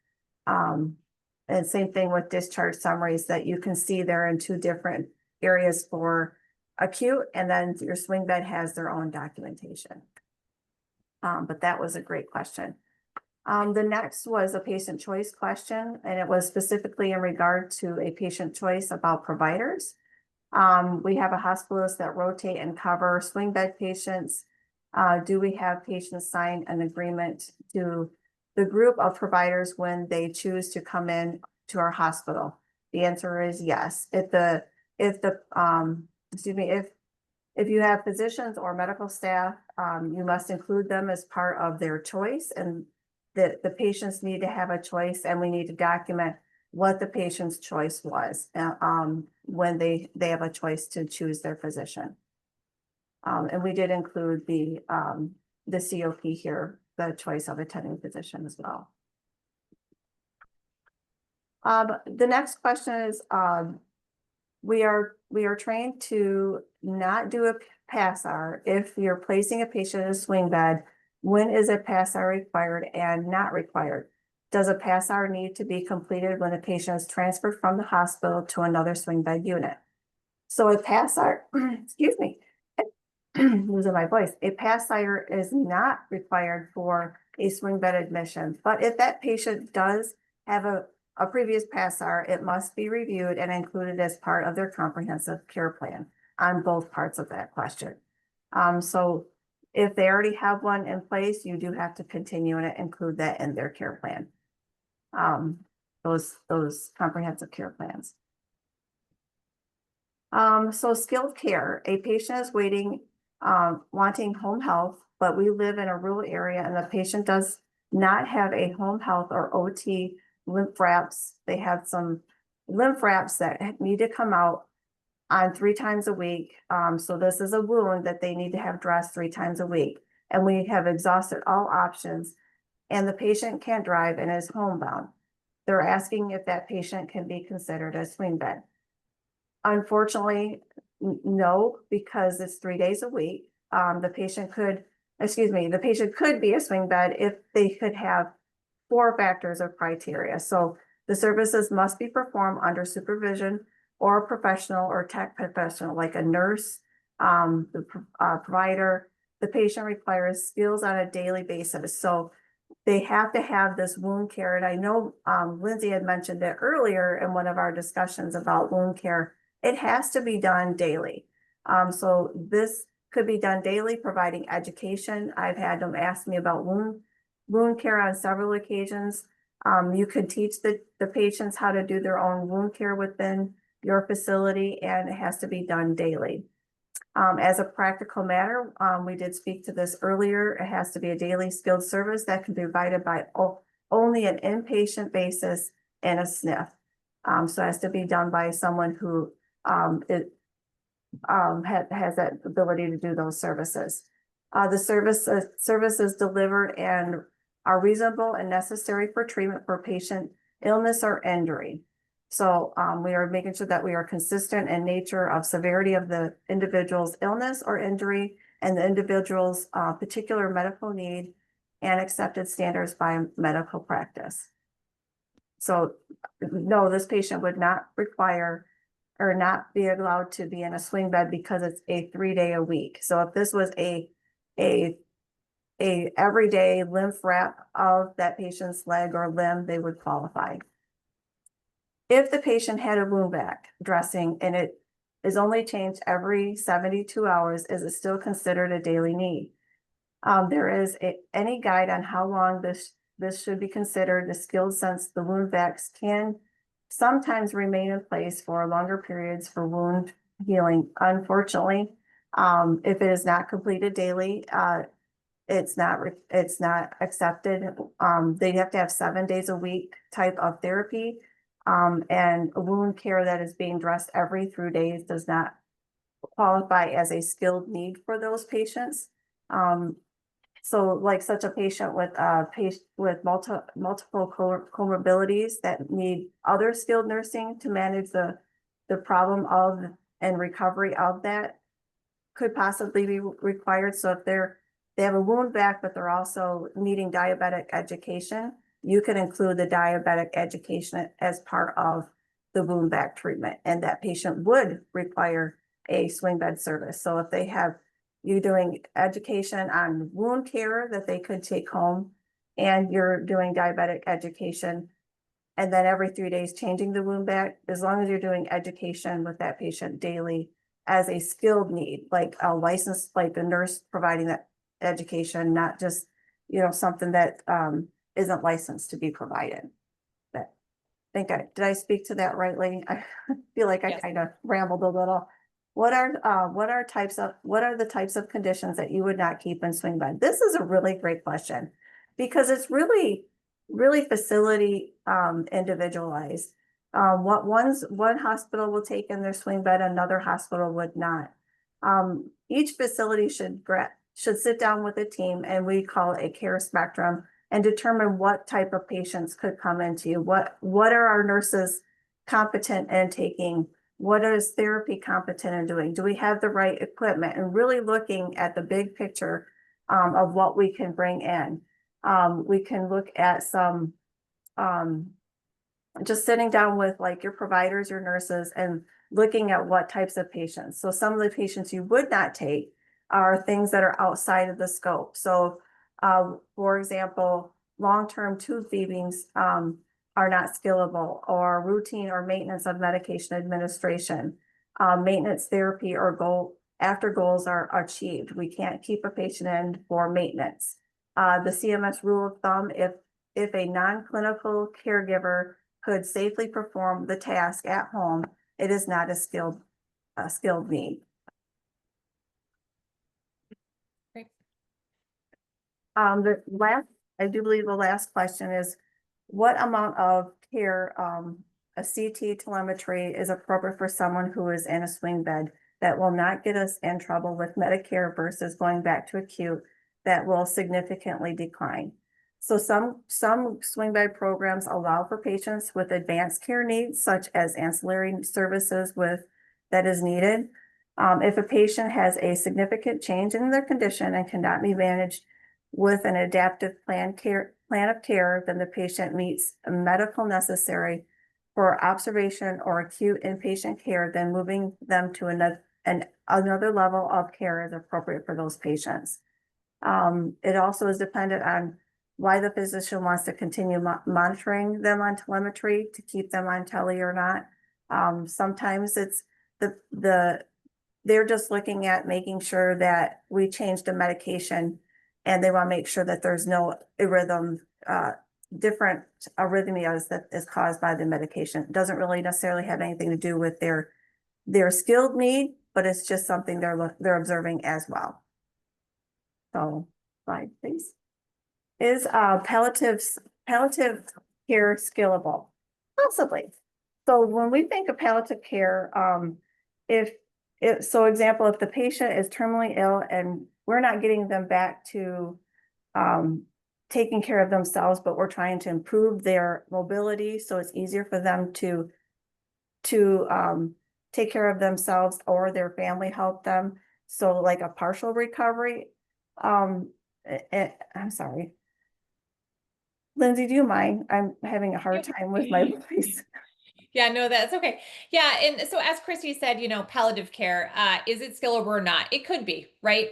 And same thing with discharge summaries, that you can see they're in 2 different areas for acute, and then your swing bed has their own documentation. But that was a great question. The next was a patient choice question, and it was specifically in regard to a patient choice about providers. We have a hospitalist that rotate and cover swing bed patients. Do we have patients sign an agreement to the group of providers when they choose to come in to our hospital? The answer is yes. If you have physicians or medical staff, you must include them as part of their choice, and the patients need to have a choice, and we need to document what the patient's choice was when they have a choice to choose their physician. And we did include the COP here, the choice of attending physician as well. The next question is, we are trained to not do a PASR if you're placing a patient in a swing bed. When is a PASR required and not required? Does a PASR need to be completed when the patient is transferred from the hospital to another swing bed unit? So a PASR, excuse me, losing my voice. A PASR is not required for a swing bed admission, but if that patient does have a previous PASR, it must be reviewed and included as part of their comprehensive care plan on both parts of that question. So if they already have one in place, you do have to continue and include that in their care plan. Those comprehensive care plans. So skilled care, a patient is waiting, wanting home health, but we live in a rural area and the patient does not have a home health or OT lymph wraps. They have some lymph wraps that need to come out. on 3 times a week. So this is a wound that they need to have dressed 3 times a week. And we have exhausted all options and the patient can't drive and is homebound. They're asking if that patient can be considered a swing bed. Unfortunately, no, because it's 3 days a week. The patient could be a swing bed if they could have 4 factors of criteria. So the services must be performed under supervision or a professional or tech professional, like a nurse, the provider. The patient requires skills on a daily basis. So they have to have this wound care. And I know Lindsay had mentioned it earlier in one of our discussions about wound care. It has to be done daily. So this could be done daily, providing education. I've had them ask me about wound care on several occasions. You could teach the patients how to do their own wound care within your facility, and it has to be done daily. As a practical matter, we did speak to this earlier. It has to be a daily skilled service that can be provided by only an inpatient basis and a SNF. So it has to be done by someone who has that ability to do those services. The services delivered and are reasonable and necessary for treatment for patient illness or injury. So we are making sure that we are consistent in nature of severity of the individual's illness or injury and the individual's particular medical need and accepted standards by medical practice. So no, this patient would not require or not be allowed to be in a swing bed because it's a 3-day a week. So if this was a everyday lymph wrap of that patient's leg or limb, they would qualify. If the patient had a wound vac dressing and it is only changed every 72 hours, is it still considered a daily need? There is any guide on how long this should be considered a skilled, since the wound vacs can sometimes remain in place for longer periods for wound healing. Unfortunately, if it is not completed daily, it's not accepted. They have to have 7 days a week type of therapy. And wound care that is being dressed every 3 days does not qualify as a skilled need for those patients. So like such a patient with multiple comorbidities that need other skilled nursing to manage the problem of and recovery of that could possibly be required. So if they have a wound vac, but they're also needing diabetic education, you can include the diabetic education as part of the wound vac treatment, and that patient would require a swing bed service. So if they have you doing education on wound care that they could take home, and you're doing diabetic education, and then every 3 days changing the wound vac, as long as you're doing education with that patient daily as a skilled need, like a license, like a nurse providing that education, not just, something that isn't licensed to be provided. But did I speak to that rightly? I feel like I Yes. kind of rambled a little. What are the types of conditions that you would not keep in swing bed? This is a really great question because it's really facility individualized. What one hospital will take in their swing bed, another hospital would not. Each facility should sit down with a team, and we call it a care spectrum, and determine what type of patients could come into you. What are our nurses competent in taking? What is therapy competent in doing? Do we have the right equipment? And really looking at the big picture of what we can bring in. We can look at some just sitting down with like your providers, your nurses, and looking at what types of patients. So some of the patients you would not take are things that are outside of the scope. So for example, long-term tube feedings are not skillable, or routine or maintenance of medication administration, maintenance therapy or after goals are achieved. We can't keep a patient in for maintenance. The CMS rule of thumb, if a non-clinical caregiver could safely perform the task at home, it is not a skilled need. Great. I do believe the last question is, what amount of care a CT telemetry is appropriate for someone who is in a swing bed. That will not get us in trouble with Medicare versus going back to acute, that will significantly decline. So some swing bed programs allow for patients with advanced care needs, such as ancillary services that is needed. If a patient has a significant change in their condition and cannot be managed with an adaptive plan of care, then the patient meets a medical necessary for observation or acute inpatient care, then moving them to another level of care is appropriate for those patients. It also is dependent on why the physician wants to continue monitoring them on telemetry to keep them on tele or not. Sometimes it's they're just looking at making sure that we change the medication, and they want to make sure that there's no different arrhythmias that is caused by the medication. It doesn't really necessarily have anything to do with their skilled need, but it's just something they're observing as well. So, slide please. Is palliative care scalable? Possibly. So when we think of palliative care, so example, if the patient is terminally ill and we're not getting them back to taking care of themselves, but we're trying to improve their mobility so it's easier for them to take care of themselves, or their family help them. So like a partial recovery. I'm sorry. Lindsay, do you mind? I'm having a hard time with my voice. Yeah, no, that's okay. Yeah, and so as Christy said, palliative care, is it scalable or not? It could be, right?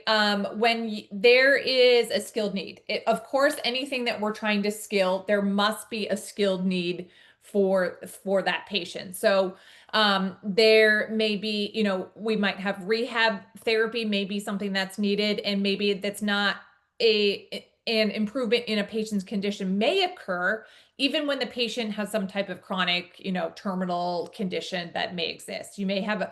When there is a skilled need, of course, anything that we're trying to skill, there must be a skilled need for that patient. So there may be, we might have rehab therapy, maybe something that's needed, and maybe that's not an improvement in a patient's condition may occur even when the patient has some type of chronic, terminal condition that may exist. You may have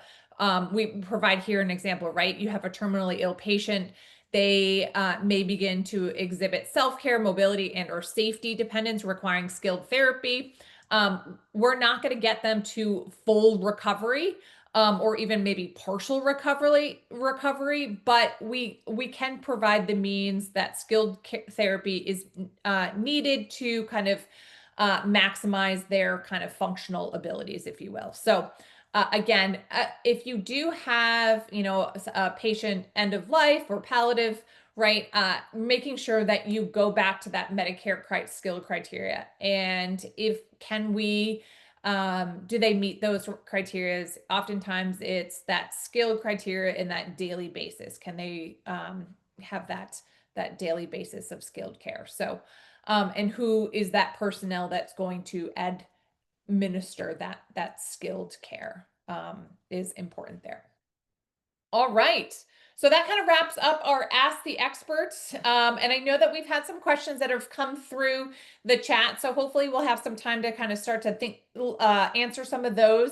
we provide here an example, right? You have a terminally ill patient. They may begin to exhibit self-care, mobility, and or safety dependence requiring skilled therapy. We're not going to get them to full recovery, or even maybe partial recovery, but we can provide the means that skilled therapy is needed to kind of maximize their kind of functional abilities, if you will. So again, if you do have, a patient end of life or palliative, right, making sure that you go back to that Medicare skill criteria, and do they meet those criteria? Oftentimes it's that skill criteria in that daily basis. Can they have that daily basis of skilled care? So and who is that personnel that's going to administer that skilled care is important there. All right. So that kind of wraps up our Ask the Experts. And I know that we've had some questions that have come through the chat. So hopefully we'll have some time to kind of start to answer some of those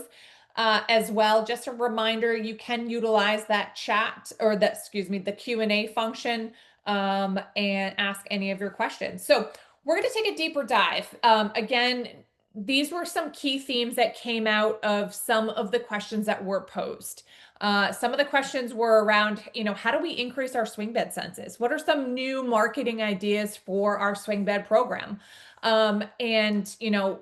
as well. Just a reminder, you can utilize that chat or the Q&A function and ask any of your questions. So we're going to take a deeper dive. Again, these were some key themes that came out of some of the questions that were posed. Some of the questions were around, how do we increase our swing bed census? What are some new marketing ideas for our swing bed program? And,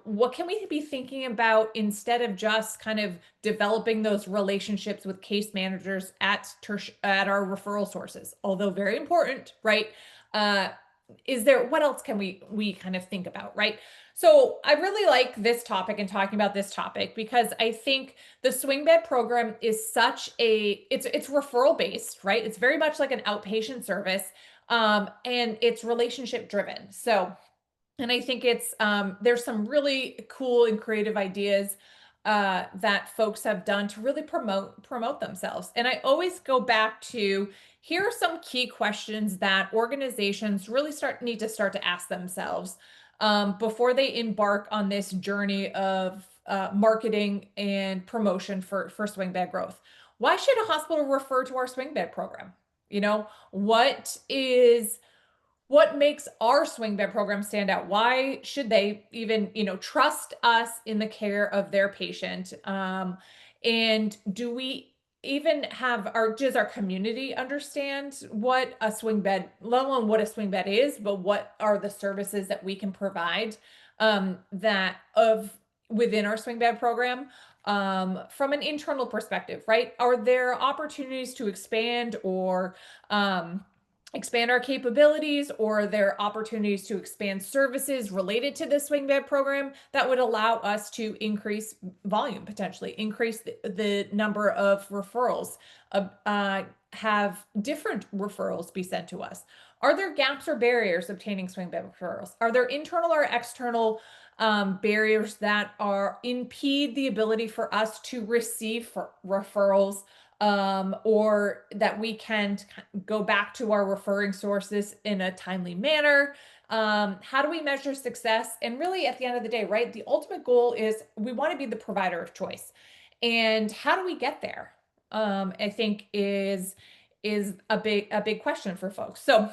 what can we be thinking about instead of just kind of developing those relationships with case managers at our referral sources? Although very important, right? What else can we kind of think about, right? So I really like this topic and talking about this topic because I think the swing bed program is it's referral based, right? It's very much like an outpatient service, and it's relationship driven. So, and I think there's some really cool and creative ideas that folks have done to really promote themselves. And I always go back to, here are some key questions that organizations really need to start to ask themselves before they embark on this journey of marketing and promotion for swing bed growth. Why should a hospital refer to our swing bed program? What is what makes our swing bed program stand out? Why should they even, trust us in the care of their patient? And do we even have does our community understand what a swing bed, let alone what a swing bed is, but what are the services that we can provide that of within our swing bed program? From an internal perspective, right? Are there opportunities to um, expand our capabilities, or are there opportunities to expand services related to the swing bed program that would allow us to increase volume, potentially increase the number of referrals, have different referrals be sent to us? Are there gaps or barriers obtaining swing bed referrals? Are there internal or external barriers that are impede the ability for us to receive referrals, or that we can go back to our referring sources in a timely manner? How do we measure success? And really, at the end of the day, right, the ultimate goal is we want to be the provider of choice. And how do we get there? I think is a big question for folks. So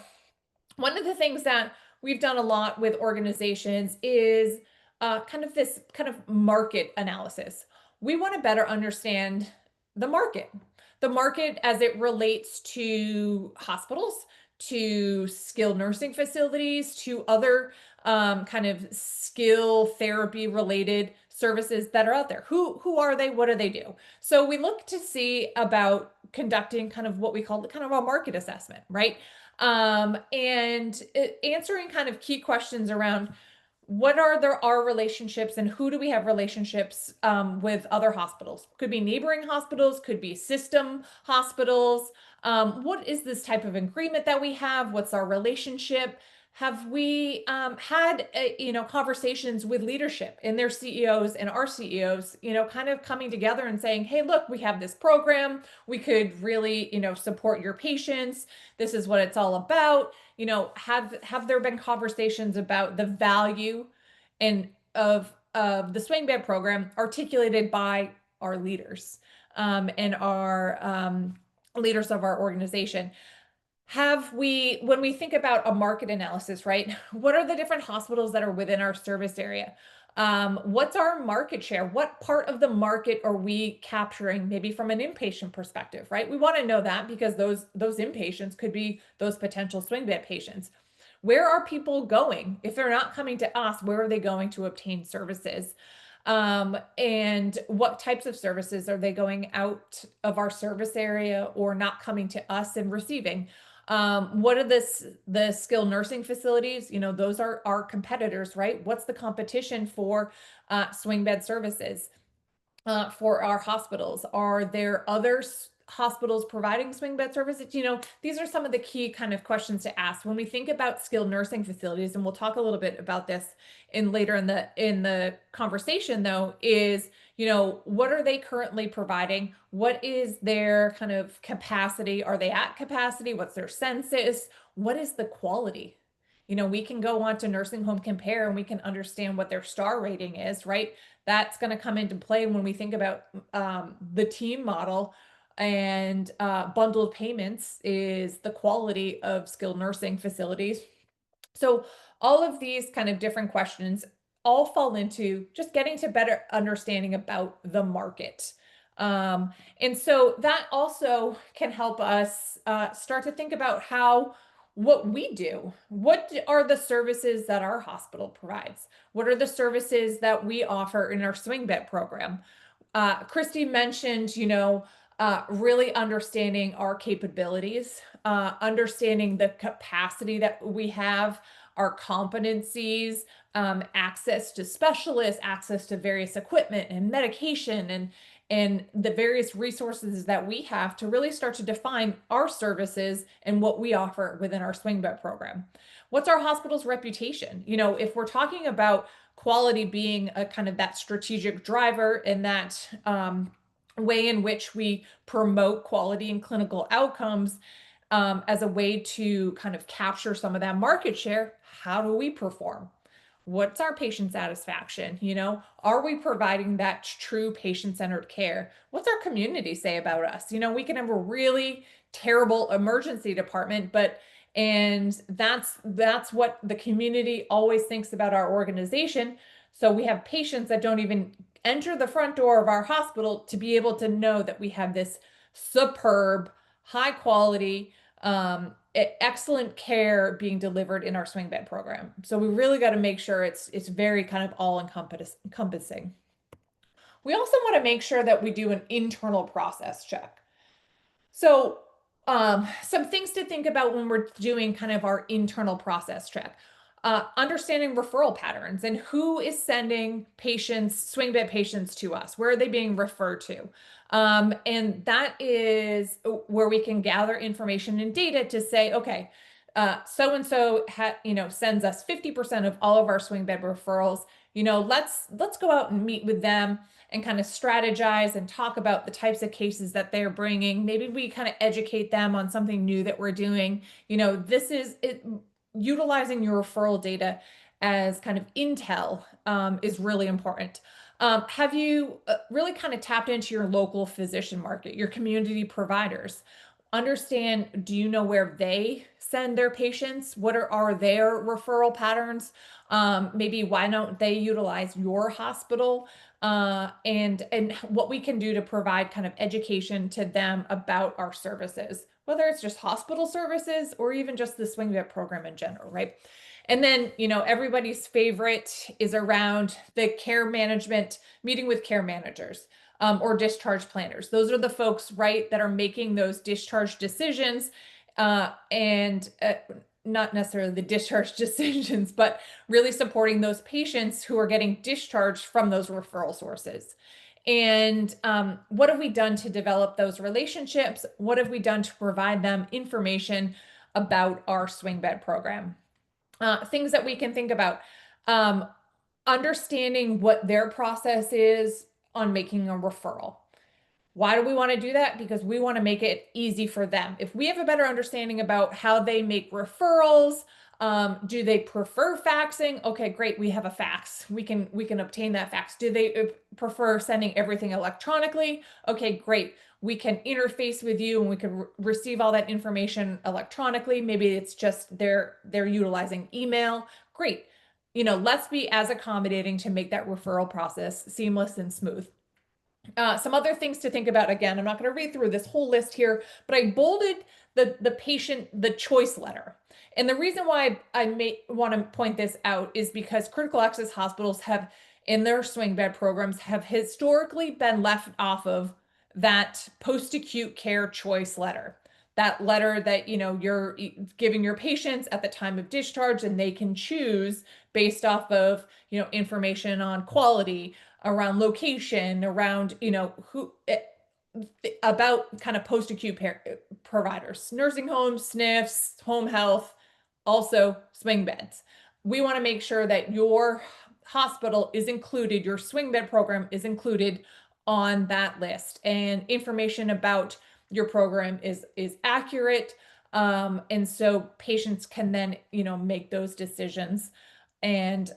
one of the things that we've done a lot with organizations is kind of this kind of market analysis. We want to better understand the market, the market as it relates to hospitals, to skilled nursing facilities, to other kind of skill therapy related services that are out there. Who are they? What do they do? So we look to see about conducting kind of what we call kind of a market assessment, right? And answering kind of key questions around what are our relationships and who do we have relationships with other hospitals? Could be neighboring hospitals, could be system hospitals. What is this type of agreement that we have? What's our relationship? Have we had conversations with leadership and their CEOs and our CEOs, kind of coming together and saying, hey, look, we have this program. We could really, support your patients. This is what it's all about. Have there been conversations about the value and of the swing bed program articulated by our leaders, and our leaders of our organization? Have we, when we think about a market analysis, right? What are the different hospitals that are within our service area? What's our market share? What part of the market are we capturing, maybe from an inpatient perspective, right? We want to know that because those inpatients could be those potential swing bed patients. Where are people going? If they're not coming to us, where are they going to obtain services? And what types of services are they going out of our service area or not coming to us and receiving? What are the skilled nursing facilities? Those are our competitors, right? What's the competition for swing bed services for our hospitals? Are there other hospitals providing swing bed services? These are some of the key kind of questions to ask when we think about skilled nursing facilities. And we'll talk a little bit about this later in the conversation, though, is what are they currently providing? What is their kind of capacity? Are they at capacity? What's their census? What is the quality? We can go on to Nursing Home Compare and we can understand what their star rating is, right? That's going to come into play when we think about the team model, and bundled payments is the quality of skilled nursing facilities. So all of these kind of different questions all fall into just getting to better understanding about the market. And so that also can help us start to think about what we do. What are the services that our hospital provides? What are the services that we offer in our swing bed program? Christy mentioned, really understanding our capabilities, understanding the capacity that we have, our competencies, access to specialists, access to various equipment and medication, and the various resources that we have to really start to define our services and what we offer within our swing bed program. What's our hospital's reputation? If we're talking about quality being a kind of that strategic driver and that way in which we promote quality and clinical outcomes, as a way to kind of capture some of that market share, how do we perform? What's our patient satisfaction? Are we providing that true patient-centered care? What's our community say about us? We can have a really terrible emergency department, but and that's what the community always thinks about our organization. So we have patients that don't even enter the front door of our hospital to be able to know that we have this superb, high quality, excellent care being delivered in our swing bed program. So we really got to make sure it's very kind of all encompassing. We also want to make sure that we do an internal process check. So, some things to think about when we're doing kind of our internal process check. Understanding referral patterns and who is sending patients, swing bed patients to us. Where are they being referred to? And that is where we can gather information and data to say, okay, so and so sends us 50% of all of our swing bed referrals. Let's go out and meet with them and kind of strategize and talk about the types of cases that they're bringing. Maybe we kind of educate them on something new that we're doing. This is it, utilizing your referral data as kind of intel is really important. Have you really kind of tapped into your local physician market, your community providers? Understand, do you know where they send their patients? What are their referral patterns? Maybe why don't they utilize your hospital? And what we can do to provide kind of education to them about our services, whether it's just hospital services or even just the swing vet program in general, right? And then, everybody's favorite is around the care management, meeting with care managers, or discharge planners. Those are the folks, right, that are making those discharge decisions, and not necessarily the discharge decisions, but really supporting those patients who are getting discharged from those referral sources. And what have we done to develop those relationships? What have we done to provide them information about our swing bed program? Things that we can think about. Understanding what their process is on making a referral. Why do we want to do that? Because we want to make it easy for them. If we have a better understanding about how they make referrals, do they prefer faxing? Okay, great. We have a fax. We can obtain that fax. Do they prefer sending everything electronically? Okay, great. We can interface with you and we can receive all that information electronically. Maybe it's just they're utilizing email. Great. Let's be as accommodating to make that referral process seamless and smooth. Some other things to think about. Again, I'm not going to read through this whole list here, but I bolded the choice letter. And the reason why I may want to point this out is because critical access hospitals have, in their swing bed programs, have historically been left off of that post-acute care choice letter. That letter that, you're giving your patients at the time of discharge, and they can choose based off of, information on quality, around location, around, who about kind of post-acute providers, nursing homes, SNFs, home health, also swing beds. We want to make sure that your hospital is included, your swing bed program is included on that list, and information about your program is accurate. And so patients can then, make those decisions, and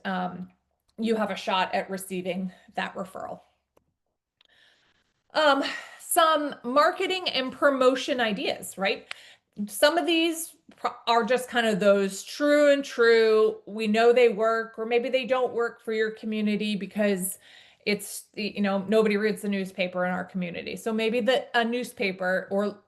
you have a shot at receiving that referral. Some marketing and promotion ideas, right? Some of these are just kind of those true and true. We know they work, or maybe they don't work for your community because it's, nobody reads the newspaper in our community. So maybe a newspaper or,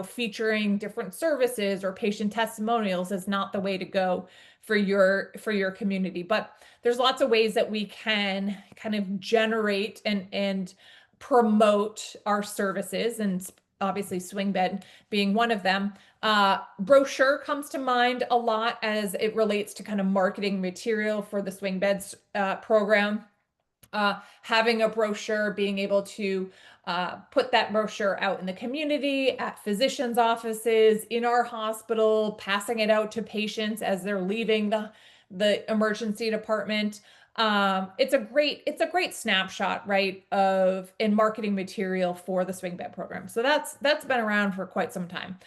featuring different services or patient testimonials is not the way to go for your community. But there's lots of ways that we can kind of generate and promote our services, and obviously swing bed being one of them. Brochure comes to mind a lot as it relates to kind of marketing material for the swing beds program. Having a brochure, being able to put that brochure out in the community, at physicians' offices, in our hospital, passing it out to patients as they're leaving the emergency department. It's a great snapshot, right, of in marketing material for the swing bed program. So that's been around for quite some time.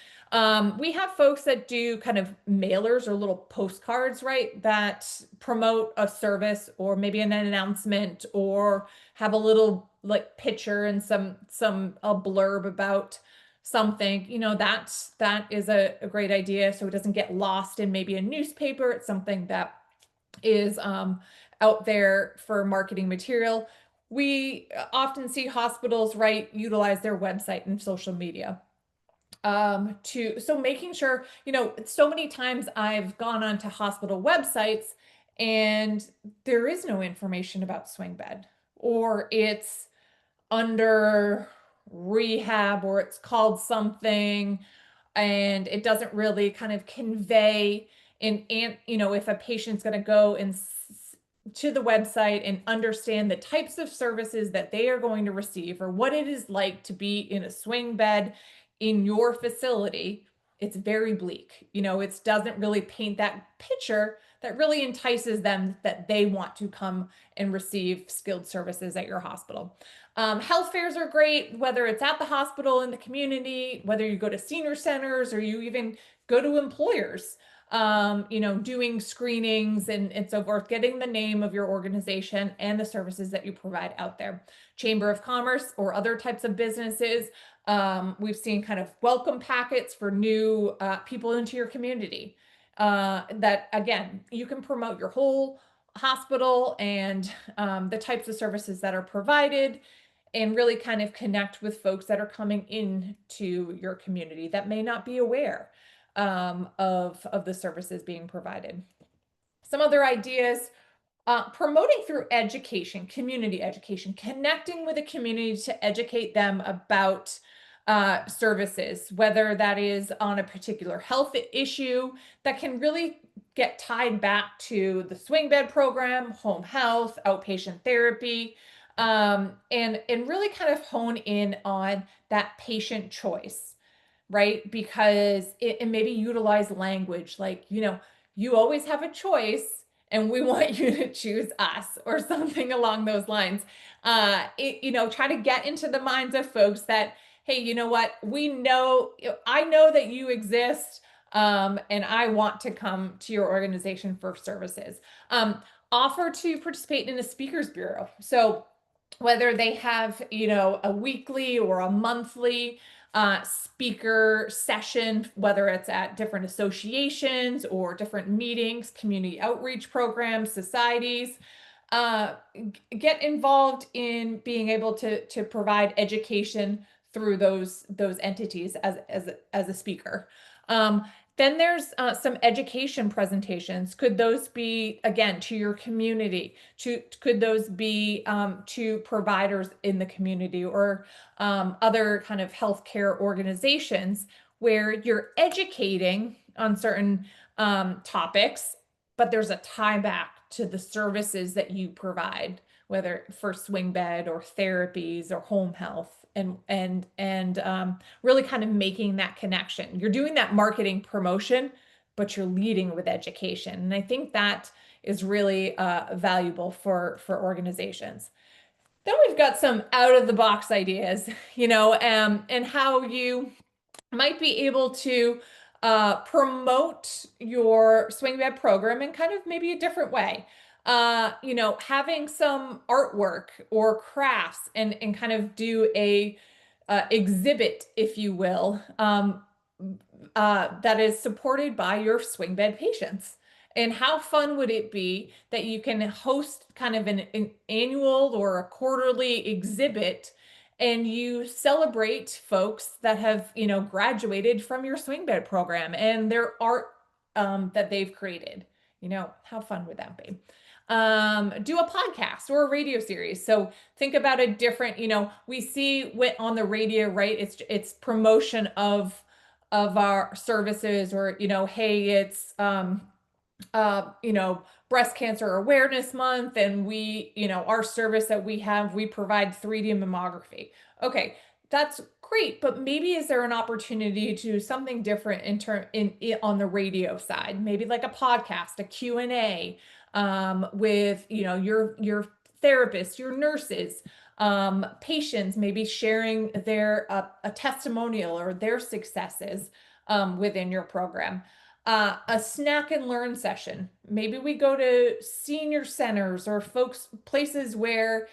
We have folks that do kind of mailers or little postcards, right, that promote a service or maybe an announcement, or have a little like picture and some a blurb about something, that is a great idea. So it doesn't get lost in maybe a newspaper. It's something that is out there for marketing material. We often see hospitals, right, utilize their website and social media to so making sure, so many times I've gone onto hospital websites and there is no information about swing bed, or it's under rehab, or it's called something, and it doesn't really kind of convey and if a patient's going to go and to the website and understand the types of services that they are going to receive, or what it is like to be in a swing bed in your facility, it's very bleak. It doesn't really paint that picture that really entices them that they want to come and receive skilled services at your hospital. Health fairs are great, whether it's at the hospital, in the community, whether you go to senior centers or you even go to employers, doing screenings and so forth, getting the name of your organization and the services that you provide out there. Chamber of Commerce or other types of businesses. We've seen kind of welcome packets for new people into your community. That again, you can promote your whole hospital and the types of services that are provided, and really kind of connect with folks that are coming into your community that may not be aware of the services being provided. Some other ideas: promoting through education, community education, connecting with a community to educate them about services, whether that is on a particular health issue that can really get tied back to the swing bed program, home health, outpatient therapy, and really kind of hone in on that patient choice, right? Because and maybe utilize language like, you always have a choice and we want you to choose us, or something along those lines. Try to get into the minds of folks that, hey, you know what? I know that you exist, and I want to come to your organization for services. Offer to participate in a speakers bureau. So whether they have, a weekly or a monthly speaker session, whether it's at different associations or different meetings, community outreach programs, societies, get involved in being able to provide education through those entities as a speaker. Then there's some education presentations. Could those be, again, to your community? Could those be to providers in the community, or other kind of healthcare organizations, where you're educating on certain topics, but there's a tie back to the services that you provide, whether for swing bed or therapies or home health, and really kind of making that connection. You're doing that marketing promotion, but you're leading with education. And I think that is really valuable for organizations. Then we've got some out of the box ideas, and how you might be able to promote your swing bed program in kind of maybe a different way. Having some artwork or crafts, and kind of do a exhibit, if you will, that is supported by your swing bed patients. And how fun would it be that you can host kind of an annual or a quarterly exhibit, and you celebrate folks that have, graduated from your swing bed program and their art that they've created. How fun would that be? Do a podcast or a radio series. So think about a different, we see on the radio, right? It's promotion of our services, or, hey, it's breast cancer awareness month, and our service that we provide 3D mammography. Okay, that's great, but maybe is there an opportunity to do something different on the radio side, maybe like a podcast, a Q&A, with, your therapists, your nurses, patients, maybe sharing their a testimonial or their successes within your program. A snack and learn session. Maybe we go to senior centers or places where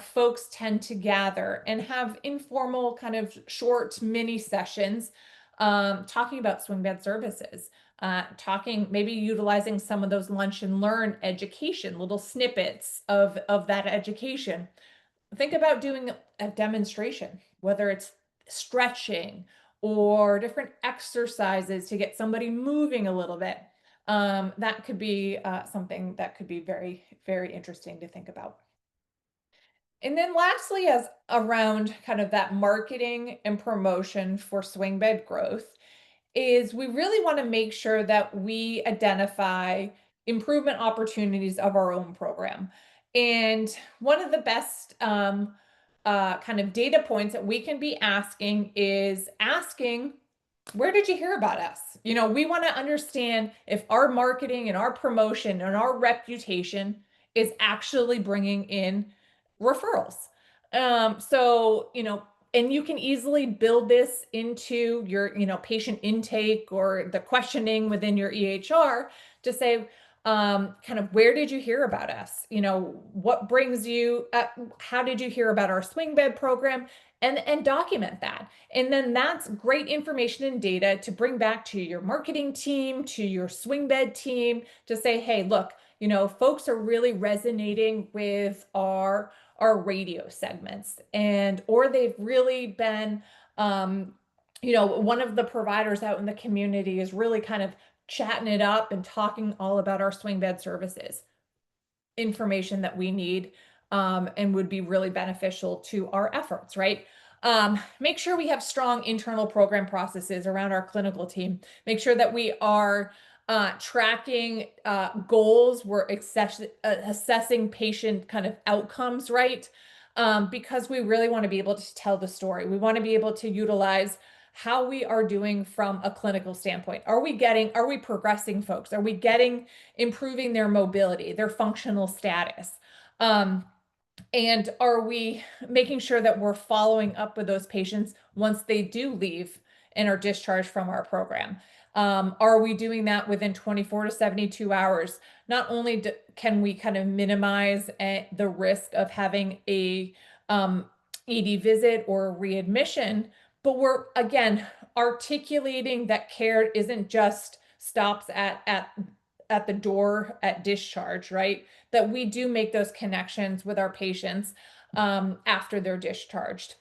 folks tend to gather and have informal kind of short mini sessions talking about swing bed services, talking, maybe utilizing some of those lunch and learn education, little snippets of that education. Think about doing a demonstration, whether it's stretching or different exercises to get somebody moving a little bit. That could be something that could be very, very interesting to think about. And then lastly, as around kind of that marketing and promotion for swing bed growth, is we really want to make sure that we identify improvement opportunities of our own program. And one of the best kind of data points that we can be asking is asking, where did you hear about us? You know, we want to understand if our marketing and our promotion and our reputation is actually bringing in referrals. So, you know, and you can easily build this into your, you know, patient intake or the questioning within your EHR to say, kind of, where did you hear about us? You know, what brings you, how did you hear about our swing bed program? And document that. And then that's great information and data to bring back to your marketing team, to your swing bed team, to say, hey, look, you know, folks are really resonating with our radio segments, and or they've really been you know, one of the providers out in the community is really kind of chatting it up and talking all about our swing bed services. Information that we need and would be really beneficial to our efforts, right? Make sure we have strong internal program processes around our clinical team. Make sure that we are tracking goals. We're assessing patient kind of outcomes, right? Because we really want to be able to tell the story. We want to be able to utilize how we are doing from a clinical standpoint. Are we progressing folks? Are we improving their mobility, their functional status? And are we making sure that we're following up with those patients once they do leave and are discharged from our program? Are we doing that within 24 to 72 hours? Not only can we kind of minimize the risk of having a ED visit or readmission, but we're, again, articulating that care isn't just stops at the door at discharge, right? That we do make those connections with our patients after they're discharged.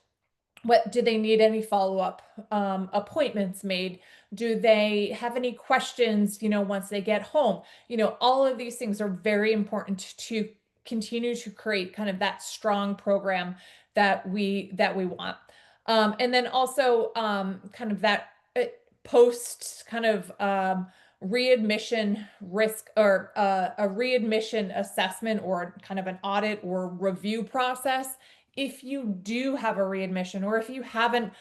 What do they need? Any follow-up appointments made? Do they have any questions, you know, once they get home? You know, all of these things are very important to continue to create kind of that strong program that we want. And then also kind of that post kind of readmission risk, or a readmission assessment, or kind of an audit or review process. If you do have a readmission, or if you have an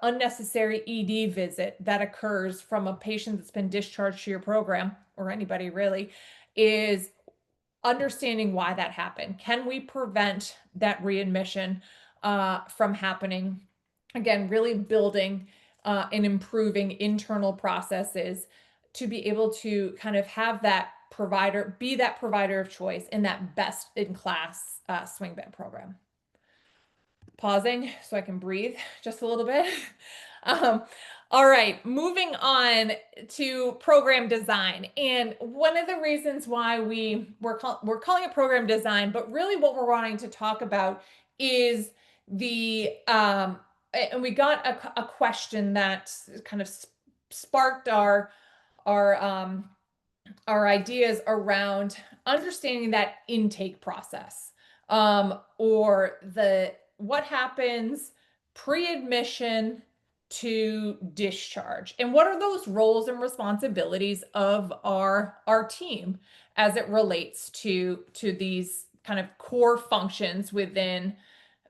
unnecessary ED visit that occurs from a patient that's been discharged to your program, or anybody really, is understanding why that happened. Can we prevent that readmission from happening? Again, really building and improving internal processes to be able to kind of have that provider, be that provider of choice in that best in class swing bed program. Pausing so I can breathe just a little bit. All right, moving on to program design. And one of the reasons why we're calling it program design, but really what we're wanting to talk about is the and we got a question that kind of sparked our ideas around understanding that intake process, or what happens pre-admission to discharge, and what are those roles and responsibilities of our team as it relates to these kind of core functions within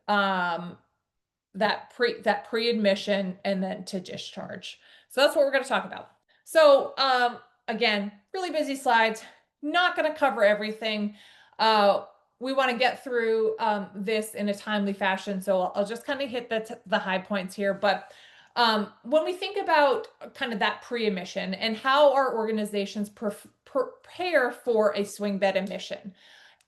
that pre-admission and then to discharge. So that's what we're going to talk about. So again, really busy slides, not going to cover everything. We want to get through this in a timely fashion, so I'll just kind of hit the high points here. But when we think about kind of that pre-admission and how our organizations prepare for a swing bed admission,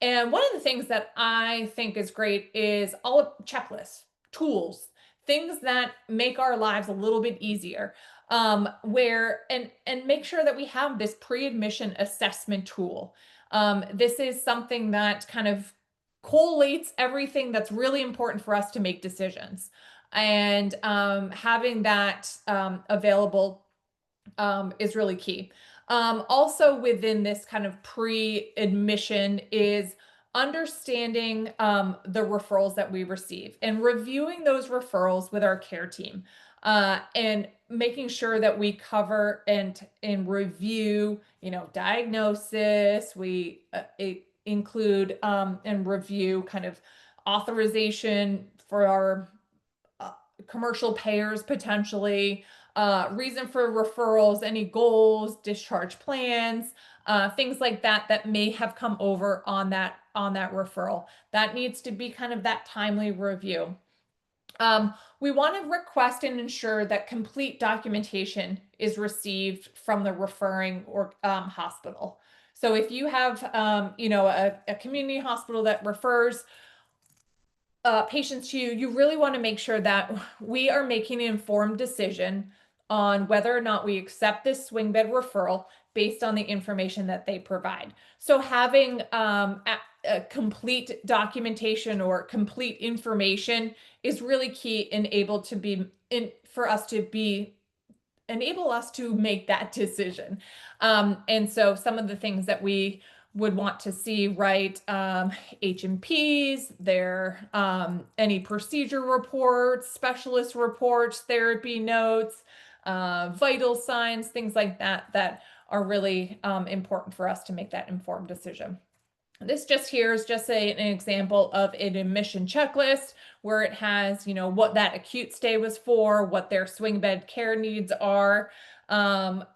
And one of the things that I think is great is all of checklists, tools, things that make our lives a little bit easier. Where and make sure that we have this pre-admission assessment tool. This is something that kind of collates everything that's really important for us to make decisions. And having that available is really key. Also within this kind of pre-admission is understanding the referrals that we receive and reviewing those referrals with our care team, and making sure that we cover and review, diagnosis. We include and review kind of authorization for our uh, commercial payers potentially, reason for referrals, any goals, discharge plans, things like that that may have come over on that referral. That needs to be kind of that timely review. We want to request and ensure that complete documentation is received from the referring or hospital. So if you have, a community hospital that refers patients to you, you really want to make sure that we are making an informed decision on whether or not we accept this swing bed referral based on the information that they provide. So having a complete documentation or complete information is really key and able to be in for us to be enable us to make that decision. And so some of the things that we would want to see, right? H&Ps, their any procedure reports, specialist reports, therapy notes, vital signs, things like that, that are really important for us to make that informed decision. This just here is just an example of an admission checklist where it has, what that acute stay was for, what their swing bed care needs are,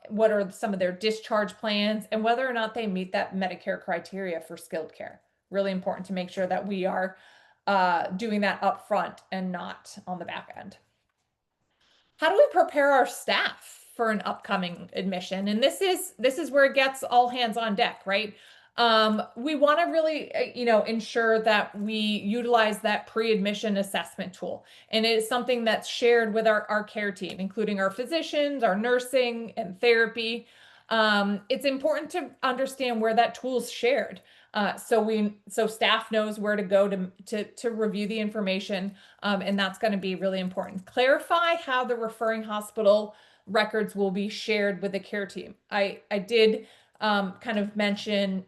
what are some of their discharge plans, and whether or not they meet that Medicare criteria for skilled care. Really important to make sure that we are doing that up front and not on the back end. How do we prepare our staff for an upcoming admission? And this is where it gets all hands on deck, right? We want to really, ensure that we utilize that pre-admission assessment tool. And it is something that's shared with our care team, including our physicians, our nursing, and therapy. It's important to understand where that tool is shared. So staff knows where to go to review the information, and that's going to be really important. Clarify how the referring hospital records will be shared with the care team. I did kind of mention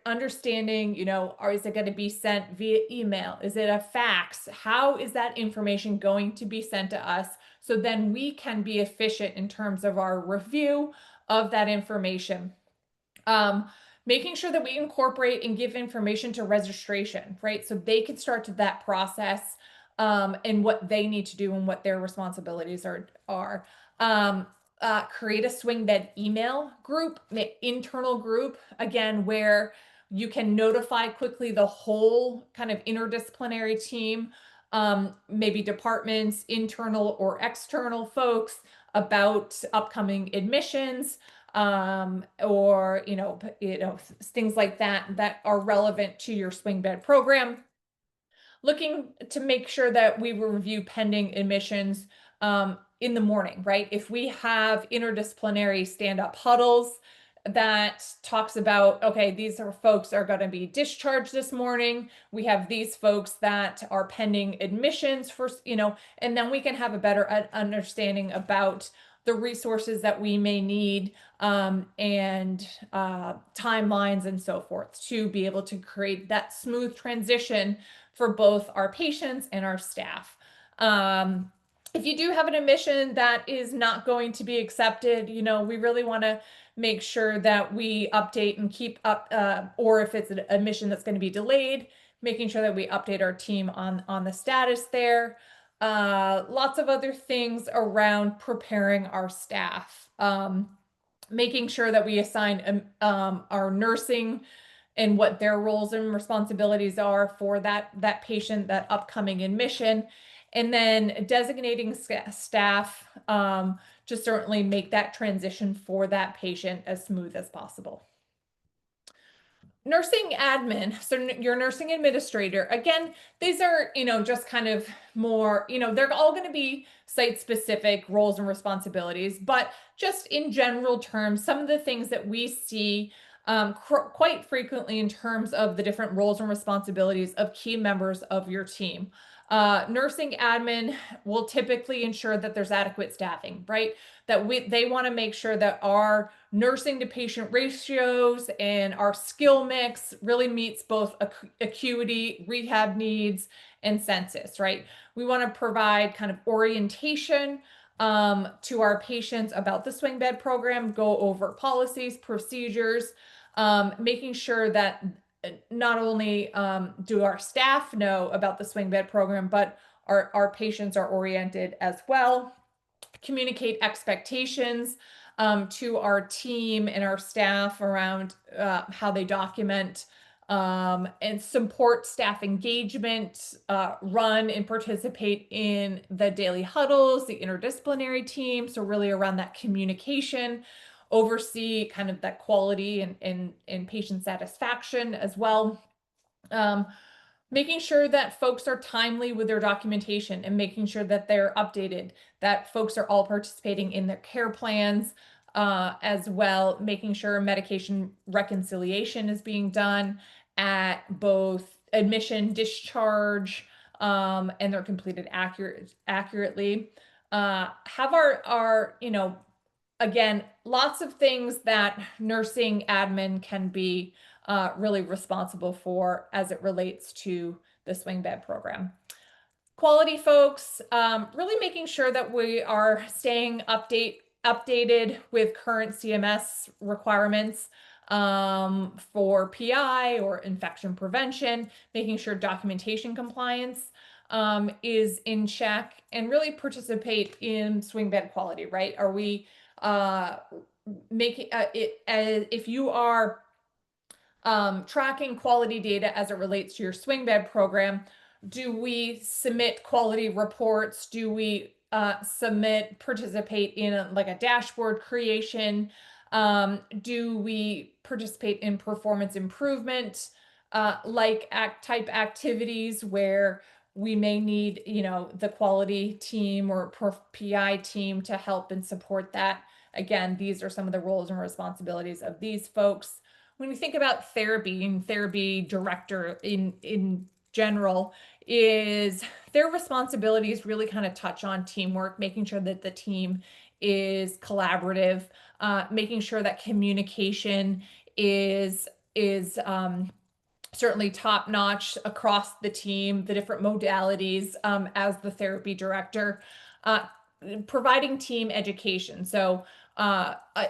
understanding, is it going to be sent via email? Is it a fax? How is that information going to be sent to us? So then we can be efficient in terms of our review of that information. Making sure that we incorporate and give information to registration, right? So they can start to that process, and what they need to do and what their responsibilities are. Create a swing bed email group, internal group, again, where you can notify quickly the whole kind of interdisciplinary team, maybe departments, internal or external folks, about upcoming admissions, or things like that that are relevant to your swing bed program. Looking to make sure that we review pending admissions in the morning, right? If we have interdisciplinary stand-up huddles that talks about, okay, these are folks are going to be discharged this morning. We have these folks that are pending admissions for, and then we can have a better understanding about the resources that we may need, and timelines and so forth to be able to create that smooth transition for both our patients and our staff. If you do have an admission that is not going to be accepted, we really want to make sure that we update and keep up, or if it's an admission that's going to be delayed, making sure that we update our team on the status there. Lots of other things around preparing our staff. Making sure that we assign our nursing and what their roles and responsibilities are for that patient, that upcoming admission, and then designating staff to certainly make that transition for that patient as smooth as possible. Nursing admin, so your nursing administrator, again, these are, just kind of more, they're all going to be site specific roles and responsibilities, but just in general terms, some of the things that we see quite frequently in terms of the different roles and responsibilities of key members of your team. Nursing admin will typically ensure that there's adequate staffing, right? They want to make sure that our nursing to patient ratios and our skill mix really meets both acuity, rehab needs, and census, right? We want to provide kind of orientation to our patients about the swing bed program, go over policies, procedures, making sure that not only do our staff know about the swing bed program, but our patients are oriented as well. Communicate expectations to our team and our staff around how they document and support staff engagement, run and participate in the daily huddles, the interdisciplinary team. So really around that communication, oversee kind of that quality and patient satisfaction as well. Um, Making sure that folks are timely with their documentation and making sure that they're updated, that folks are all participating in their care plans, as well, making sure medication reconciliation is being done at both admission, discharge, and they're completed accurately. Have our, again, lots of things that nursing admin can be really responsible for as it relates to the swing bed program. Quality folks, really making sure that we are staying updated with current CMS requirements for PI or infection prevention, making sure documentation compliance is in check, and really participate in swing bed quality, right? Are we uh, making it, if you are tracking quality data as it relates to your swing bed program, do we submit quality reports? Do we participate in like a dashboard creation? Do we participate in performance improvement, type activities where we may need, the quality team or PI team to help and support that? Again, these are some of the roles and responsibilities of these folks. When we think about therapy and therapy director in general, is their responsibilities really kind of touch on teamwork, making sure that the team is collaborative, making sure that communication is certainly top notch across the team, the different modalities as the therapy director, uh, providing team education. So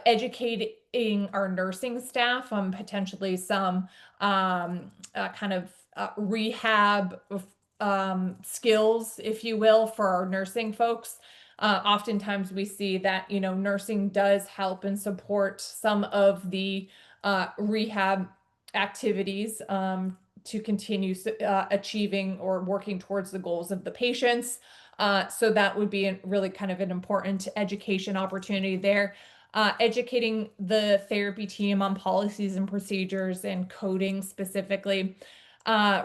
educating our nursing staff on potentially some kind of rehab skills, if you will, for our nursing folks. Oftentimes we see that, nursing does help and support some of the rehab activities to continue achieving or working towards the goals of the patients. So that would be really kind of an important education opportunity there. Educating the therapy team on policies and procedures and coding specifically.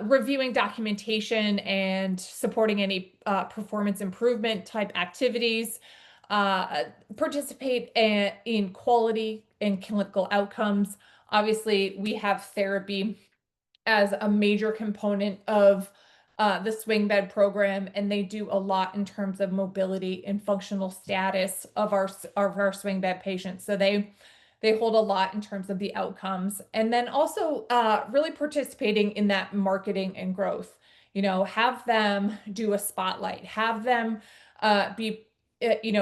Reviewing documentation and supporting any performance improvement type activities. Participate in quality and clinical outcomes. Obviously, we have therapy as a major component of the swing bed program, and they do a lot in terms of mobility and functional status of our swing bed patients. So they hold a lot in terms of the outcomes, and then also really participating in that marketing and growth. Have them do a spotlight, have them be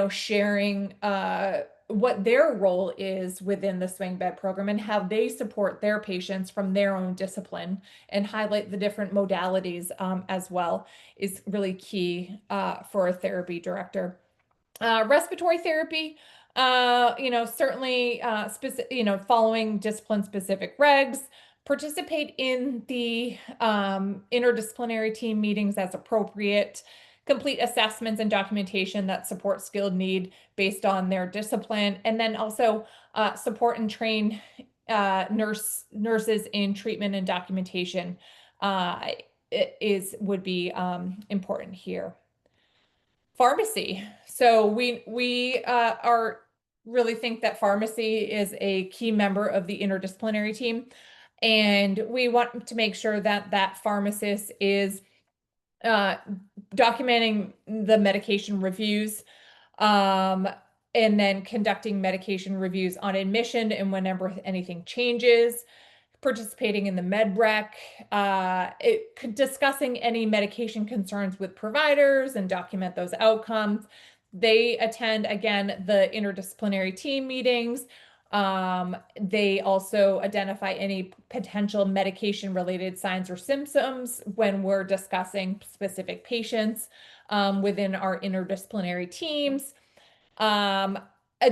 sharing what their role is within the swing bed program and how they support their patients from their own discipline, and highlight the different modalities as well is really key for a therapy director. Respiratory therapy, certainly following discipline specific regs, participate in the interdisciplinary team meetings as appropriate, complete assessments and documentation that support skilled need based on their discipline, and then also support and train nurses in treatment and documentation uh, would be important here. Pharmacy. So we are really think that pharmacy is a key member of the interdisciplinary team, and we want to make sure that that pharmacist is uh, documenting the medication reviews, um, and then conducting medication reviews on admission and whenever anything changes, participating in the med rec, discussing any medication concerns with providers and document those outcomes. They attend, again, the interdisciplinary team meetings. They also identify any potential medication related signs or symptoms when we're discussing specific patients within our interdisciplinary teams. um,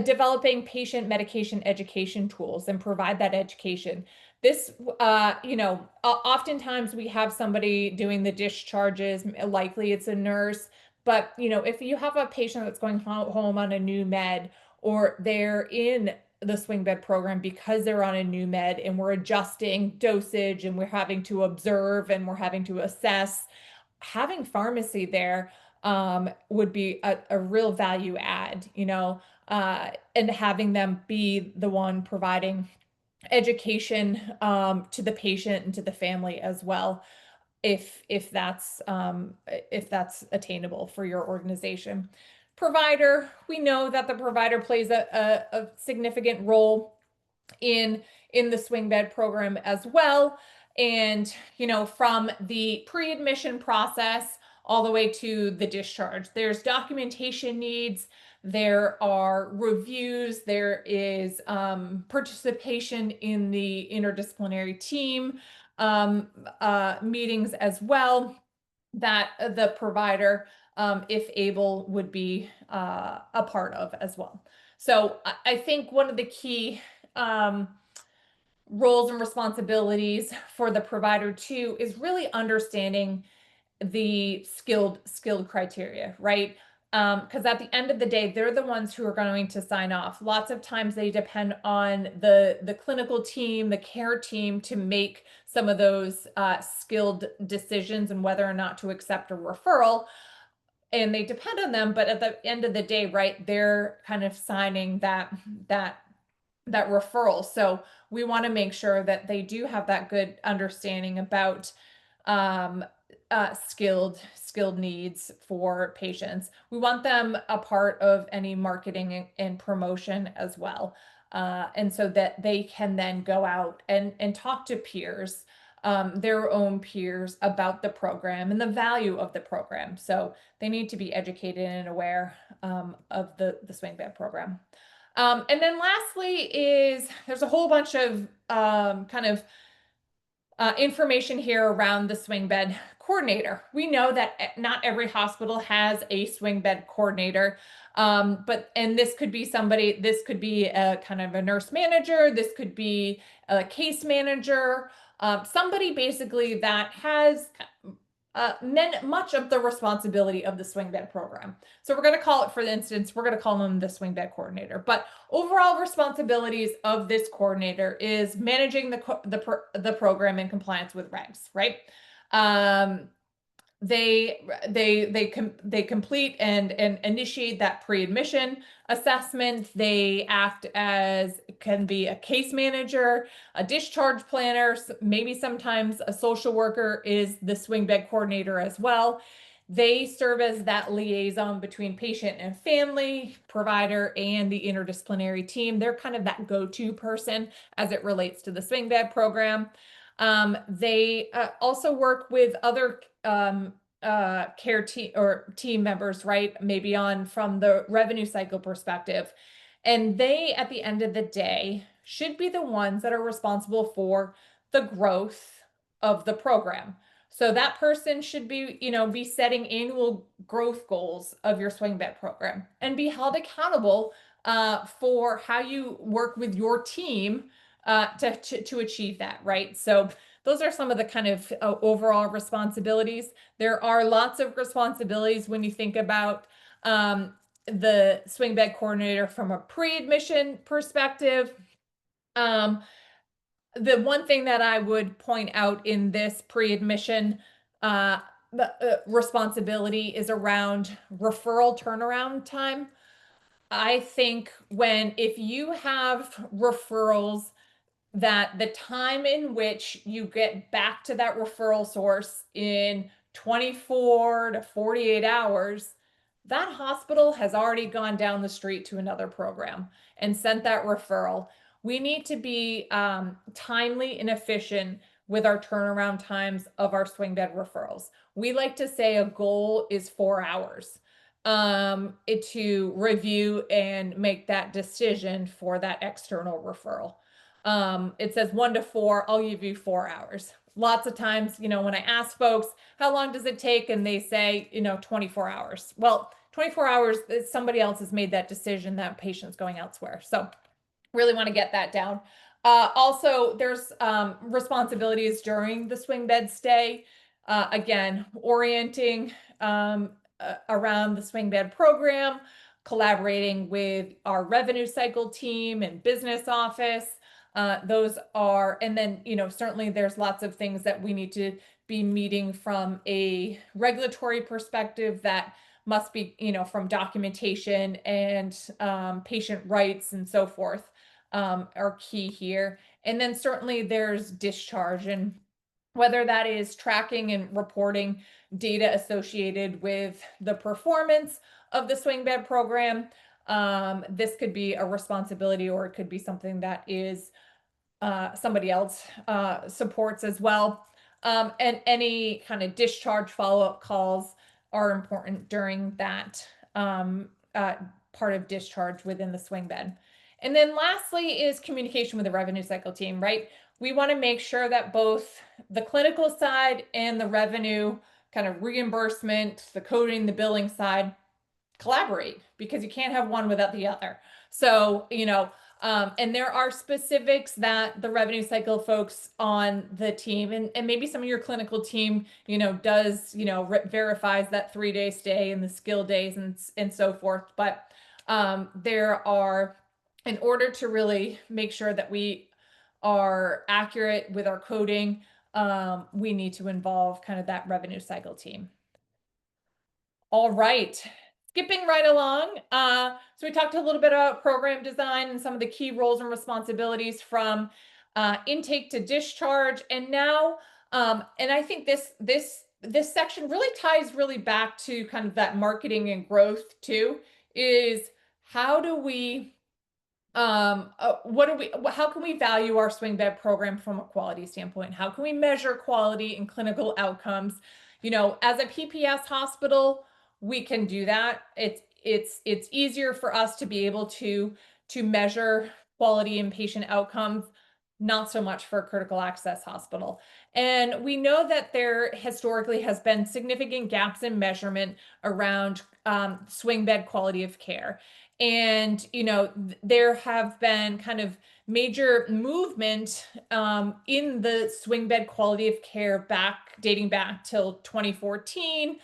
Developing patient medication education tools and provide that education. This, oftentimes we have somebody doing the discharges, likely it's a nurse, but if you have a patient that's going home on a new med, or they're in the swing bed program because they're on a new med and we're adjusting dosage and we're having to observe and we're having to assess, having pharmacy there would be a real value add, and having them be the one providing education to the patient and to the family as well, if that's attainable for your organization. Provider, we know that the provider plays a significant role in the swing bed program as well. And from the pre-admission process all the way to the discharge, there's documentation needs, there are reviews, there is participation in the interdisciplinary team meetings as well, that the provider, if able, would be a part of as well. So I think one of the key um, roles and responsibilities for the provider too is really understanding the skilled criteria, right? Because at the end of the day, they're the ones who are going to sign off. Lots of times they depend on the clinical team, the care team, to make some of those skilled decisions and whether or not to accept a referral. And they depend on them, but at the end of the day, right, they're kind of signing that referral. So we want to make sure that they do have that good understanding about um, skilled needs for patients. We want them a part of any marketing and promotion as well. And so that they can then go out and talk to peers, their own peers, about the program and the value of the program. So they need to be educated and aware of the swing bed program. And then lastly is there's a whole bunch of kind of information here around the swing bed coordinator. We know that not every hospital has a swing bed coordinator, and this could be somebody, this could be a kind of a nurse manager, this could be a case manager, somebody basically that has much of the responsibility of the swing bed program. So we're going to call it, for instance, we're going to call them the swing bed coordinator. But overall responsibilities of this coordinator is managing the program in compliance with regs, right? They complete and initiate that pre-admission assessment. They act as, can be a case manager, a discharge planner, maybe sometimes a social worker is the swing bed coordinator as well. They serve as that liaison between patient and family, provider, and the interdisciplinary team. They're kind of that go-to person as it relates to the swing bed program. They also work with other care team or team members, right? Maybe on from the revenue cycle perspective. And they, at the end of the day, should be the ones that are responsible for the growth of the program. So that person should be setting annual growth goals of your swing bed program and be held accountable for how you work with your team to achieve that, right? So those are some of the kind of overall responsibilities. There are lots of responsibilities when you think about the swing bed coordinator from a pre-admission perspective. the one thing that I would point out in this pre-admission uh, responsibility is around referral turnaround time. I think if you have referrals, that the time in which you get back to that referral source in 24 to 48 hours, that hospital has already gone down the street to another program and sent that referral. We need to be timely and efficient with our turnaround times of our swing bed referrals. We like to say a goal is 4 hours to review and make that decision for that external referral. It says 1 to 4, I'll give you 4 hours. Lots of times, when I ask folks, how long does it take? And they say, 24 hours. Well, 24 hours, somebody else has made that decision, that patient's going elsewhere. So really want to get that down. Also, there's responsibilities during the swing bed stay. Again, orienting around the swing bed program, collaborating with our revenue cycle team and business office. And then, certainly there's lots of things that we need to be meeting from a regulatory perspective that must be, from documentation and patient rights and so forth are key here. And then certainly there's discharge, and whether that is tracking and reporting data associated with the performance of the swing bed program. This could be a responsibility, or it could be something that is somebody else supports as well. And any kind of discharge follow-up calls are important during that part of discharge within the swing bed. And then lastly is communication with the revenue cycle team, right? We want to make sure that both the clinical side and the revenue kind of reimbursement, the coding, the billing side collaborate, because you can't have one without the other. So, and there are specifics that the revenue cycle folks on the team, and maybe some of your clinical team, does, verifies that 3-day stay and the skill days and so forth. But there are, in order to really make sure that we are accurate with our coding, we need to involve kind of that revenue cycle team. All right, skipping right along. So we talked a little bit about program design and some of the key roles and responsibilities from intake to discharge. And now, and I think this section really ties back to kind of that marketing and growth too, is how do we how can we value our swing bed program from a quality standpoint? How can we measure quality and clinical outcomes? As a PPS hospital, we can do that. It's easier for us to be able to measure quality and patient outcomes, not so much for a critical access hospital. And we know that there historically has been significant gaps in measurement around swing bed quality of care. And, there have been kind of major movement in the swing bed quality of care dating back till 2014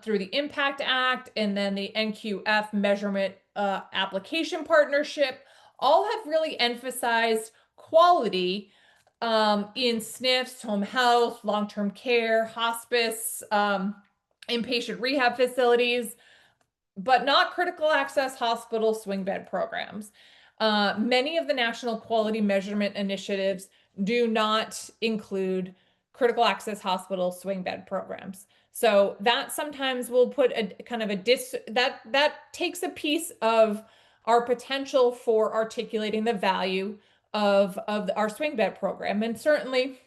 through the Impact Act, and then the NQF measurement application partnership, all have really emphasized quality in SNFs, home health, long-term care, hospice, inpatient rehab facilities, but not critical access hospital swing bed programs. Many of the national quality measurement initiatives do not include critical access hospital swing bed programs. So that sometimes will put a kind of that takes a piece of our potential for articulating the value of our swing bed program. And certainly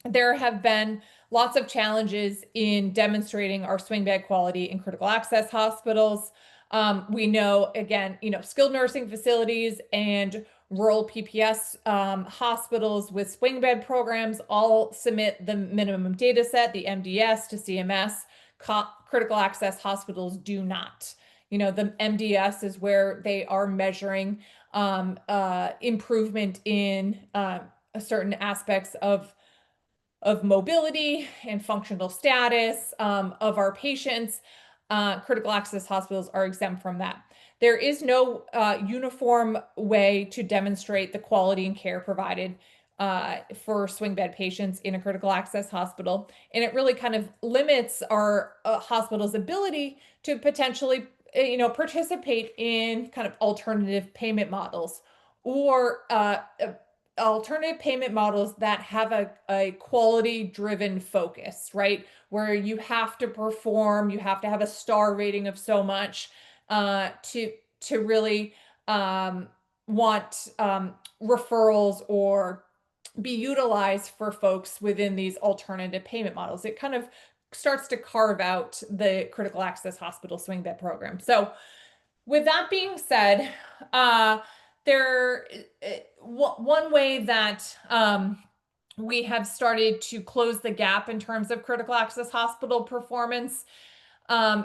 there have been lots of challenges in demonstrating our swing bed quality in critical access hospitals. We know, again, skilled nursing facilities and rural PPS hospitals with swing bed programs all submit the minimum data set, the MDS, to CMS. Critical access hospitals do not. The MDS is where they are measuring improvement in certain aspects of mobility and functional status of our patients. Critical access hospitals are exempt from that. There is no uniform way to demonstrate the quality and care provided for swing bed patients in a critical access hospital. And it really kind of limits our hospital's ability to potentially, participate in kind of alternative payment models or alternative payment models that have a quality driven focus, right? Where you have to perform, you have to have a star rating of so much to really want referrals or be utilized for folks within these alternative payment models. It kind of starts to carve out the critical access hospital swing bed program. So with that being said, there one way that we have started to close the gap in terms of critical access hospital performance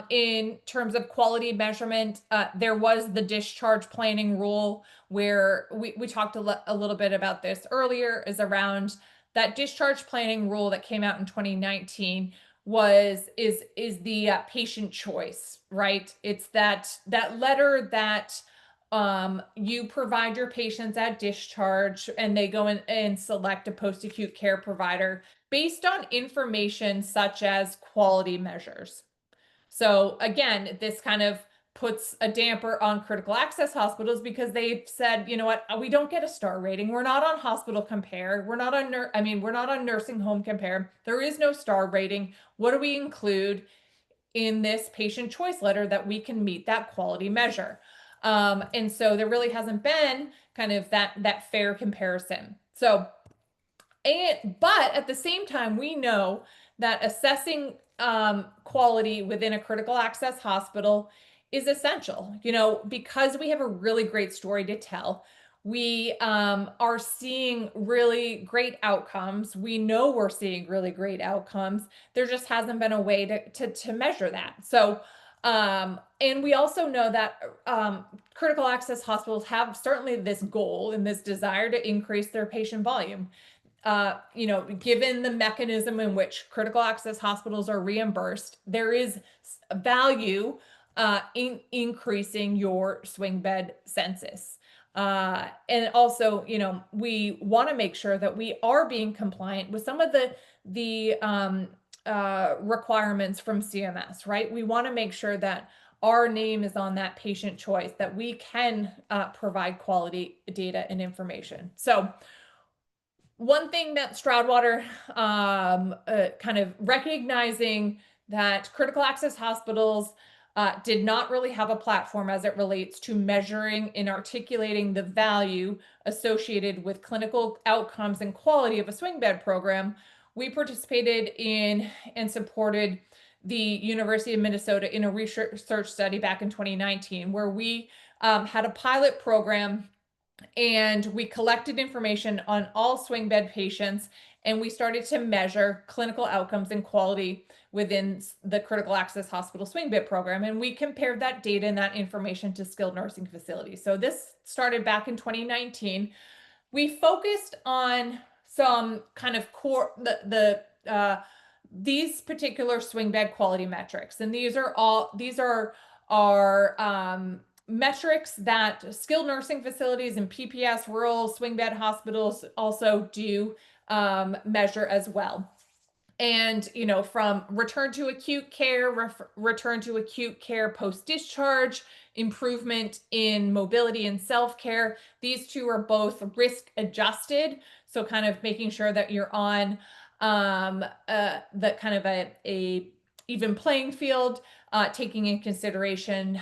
in terms of quality measurement, there was the discharge planning rule where we talked a little bit about this earlier, is around that discharge planning rule that came out in 2019 is the patient choice, right? It's that letter that you provide your patients at discharge and they go in and select a post-acute care provider based on information such as quality measures. So again, this kind of puts a damper on critical access hospitals because they've said, you know what, we don't get a star rating. We're not on hospital compare. We're not on we're not on nursing home compare. There is no star rating. What do we include in this patient choice letter that we can meet that quality measure? And so there really hasn't been kind of that fair comparison. So but at the same time, we know that assessing quality within a critical access hospital is essential. Because we have a really great story to tell. We are seeing really great outcomes. We know we're seeing really great outcomes. There just hasn't been a way to measure that. So, and we also know that critical access hospitals have certainly this goal and this desire to increase their patient volume. Given the mechanism in which critical access hospitals are reimbursed, there is value in increasing your swing bed census. And also, we want to make sure that we are being compliant with some of the requirements from CMS, right? We want to make sure that our name is on that patient choice, that we can provide quality data and information. So one thing that Stroudwater kind of recognizing that critical access hospitals did not really have a platform as it relates to measuring and articulating the value associated with clinical outcomes and quality of a swing bed program, we participated in and supported the University of Minnesota in a research study back in 2019, where we had a pilot program and we collected information on all swing bed patients and we started to measure clinical outcomes and quality within the critical access hospital swing bed program. And we compared that data and that information to skilled nursing facilities. So this started back in 2019. We focused on some kind of core, these particular swing bed quality metrics. And these are metrics that skilled nursing facilities and PPS rural swing bed hospitals also do measure as well. And, from return to acute care, return to acute care post-discharge, improvement in mobility and self-care. These two are both risk adjusted. So kind of making sure that you're on the kind of a even playing field, taking in consideration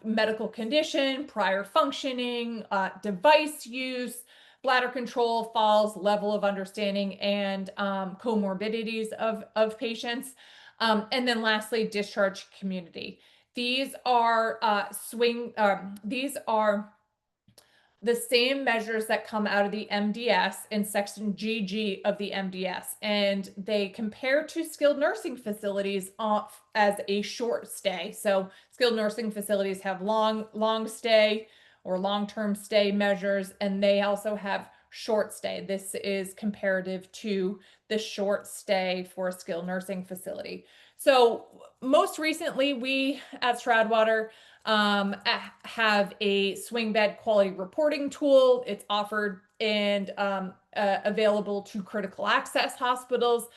medical condition, prior functioning, device use, bladder control, falls, level of understanding, and comorbidities of patients. And then lastly, discharge community. These are these are the same measures that come out of the MDS in section GG of the MDS, and they compare to skilled nursing facilities as a short stay. So skilled nursing facilities have long stay or long-term stay measures, and they also have short stay. This is comparative to the short stay for a skilled nursing facility. So most recently, we at Stroudwater have a swing bed quality reporting tool. It's offered and available to critical access hospitals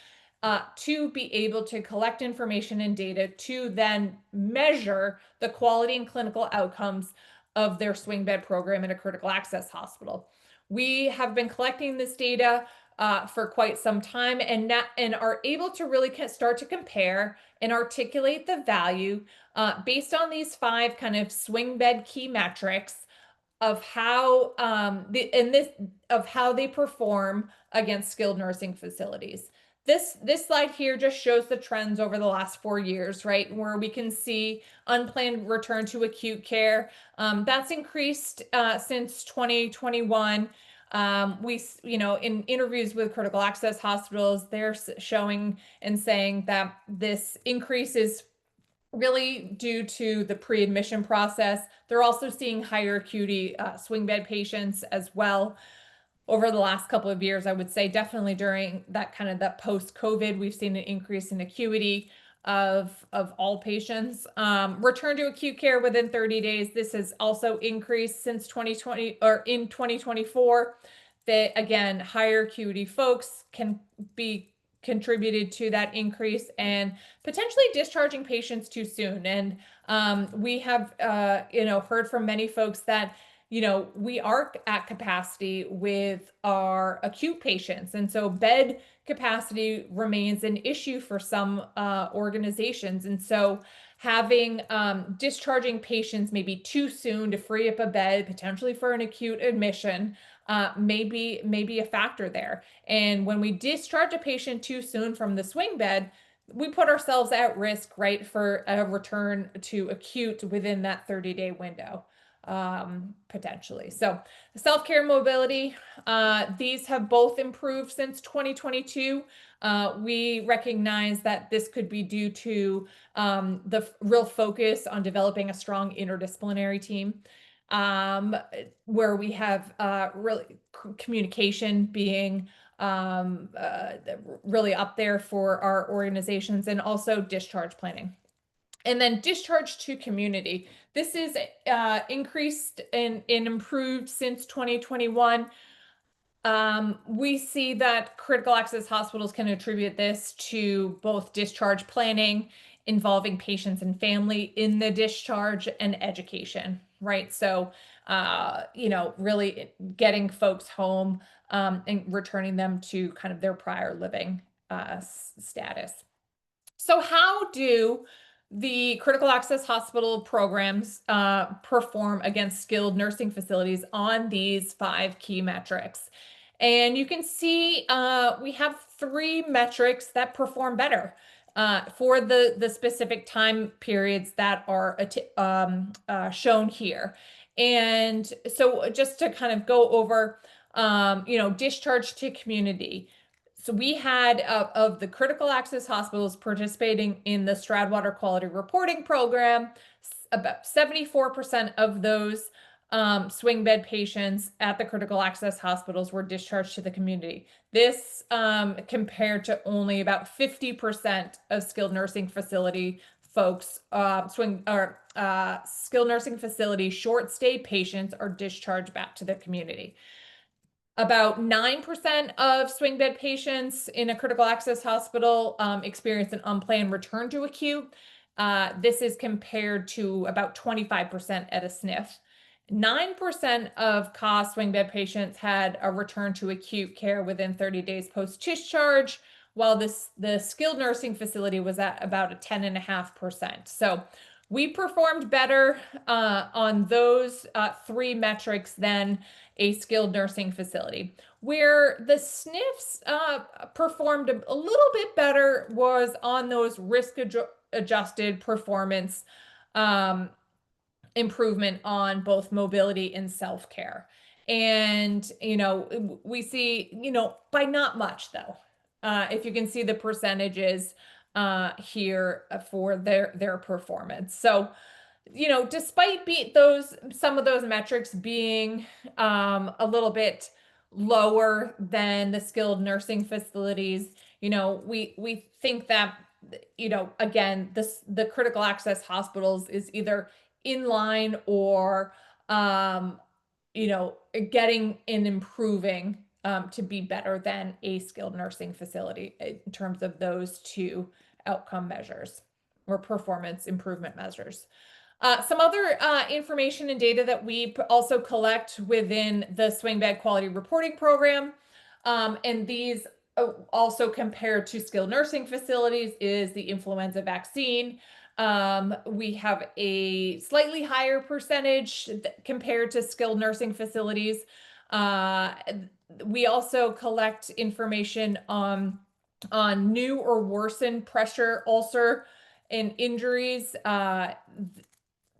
to be able to collect information and data to then measure the quality and clinical outcomes of their swing bed program in a critical access hospital. We have been collecting this data for quite some time and are able to really start to compare and articulate the value based on these 5 kind of swing bed key metrics of how of how they perform against skilled nursing facilities. This slide here just shows the trends over the last 4 years, right? Where we can see unplanned return to acute care. That's increased since 2021. In interviews with critical access hospitals, they're showing and saying that this increase is really due to the pre-admission process. They're also seeing higher acuity swing bed patients as well over the last couple of years. I would say definitely during that post-COVID, we've seen an increase in acuity of all patients. Return to acute care within 30 days. This has also increased since 2020 or in 2024. That again, higher acuity folks can be contributed to that increase and potentially discharging patients too soon. And we have heard from many folks that we are at capacity with our acute patients. And so bed capacity remains an issue for some organizations. And so having discharging patients maybe too soon to free up a bed, potentially for an acute admission, may be a factor there. And when we discharge a patient too soon from the swing bed, we put ourselves at risk, right, for a return to acute within that 30-day window, potentially. So self-care mobility, these have both improved since 2022. We recognize that this could be due to the real focus on developing a strong interdisciplinary team, where we have really communication being really up there for our organizations, and also discharge planning. And then discharge to community. This is increased and improved since 2021. We see that critical access hospitals can attribute this to both discharge planning involving patients and family in the discharge, and education, right? So, really getting folks home and returning them to kind of their prior living status. So how do the critical access hospital programs perform against skilled nursing facilities on these 5 key metrics? And you can see we have 3 metrics that perform better for the specific time periods that are shown here. And so just to kind of go over, discharge to community. So we had of the critical access hospitals participating in the Stroudwater quality reporting program, about 74% of those swing bed patients at the critical access hospitals were discharged to the community. This compared to only about 50% of skilled nursing facility folks, skilled nursing facility short stay patients are discharged back to the community. About 9% of swing bed patients in a critical access hospital experience an unplanned return to acute. This is compared to about 25% at a SNF. 9% of CAS swing bed patients had a return to acute care within 30 days post-discharge, while the skilled nursing facility was at about a 10.5%. So we performed better on those 3 metrics than a skilled nursing facility. Where the SNFs performed a little bit better was on those risk-adjusted performance improvement on both mobility and self-care. And, we see, by not much though, if you can see the percentages here for their performance. So, despite some of those metrics being a little bit lower than the skilled nursing facilities, we think that, again, the critical access hospitals is either in line or, um, getting and improving to be better than a skilled nursing facility in terms of those two outcome measures or performance improvement measures. Some other information and data that we also collect within the swing bed quality reporting program, and these also compared to skilled nursing facilities, is the influenza vaccine. We have a slightly higher percentage compared to skilled nursing facilities. We also collect information on new or worsened pressure ulcer and injuries.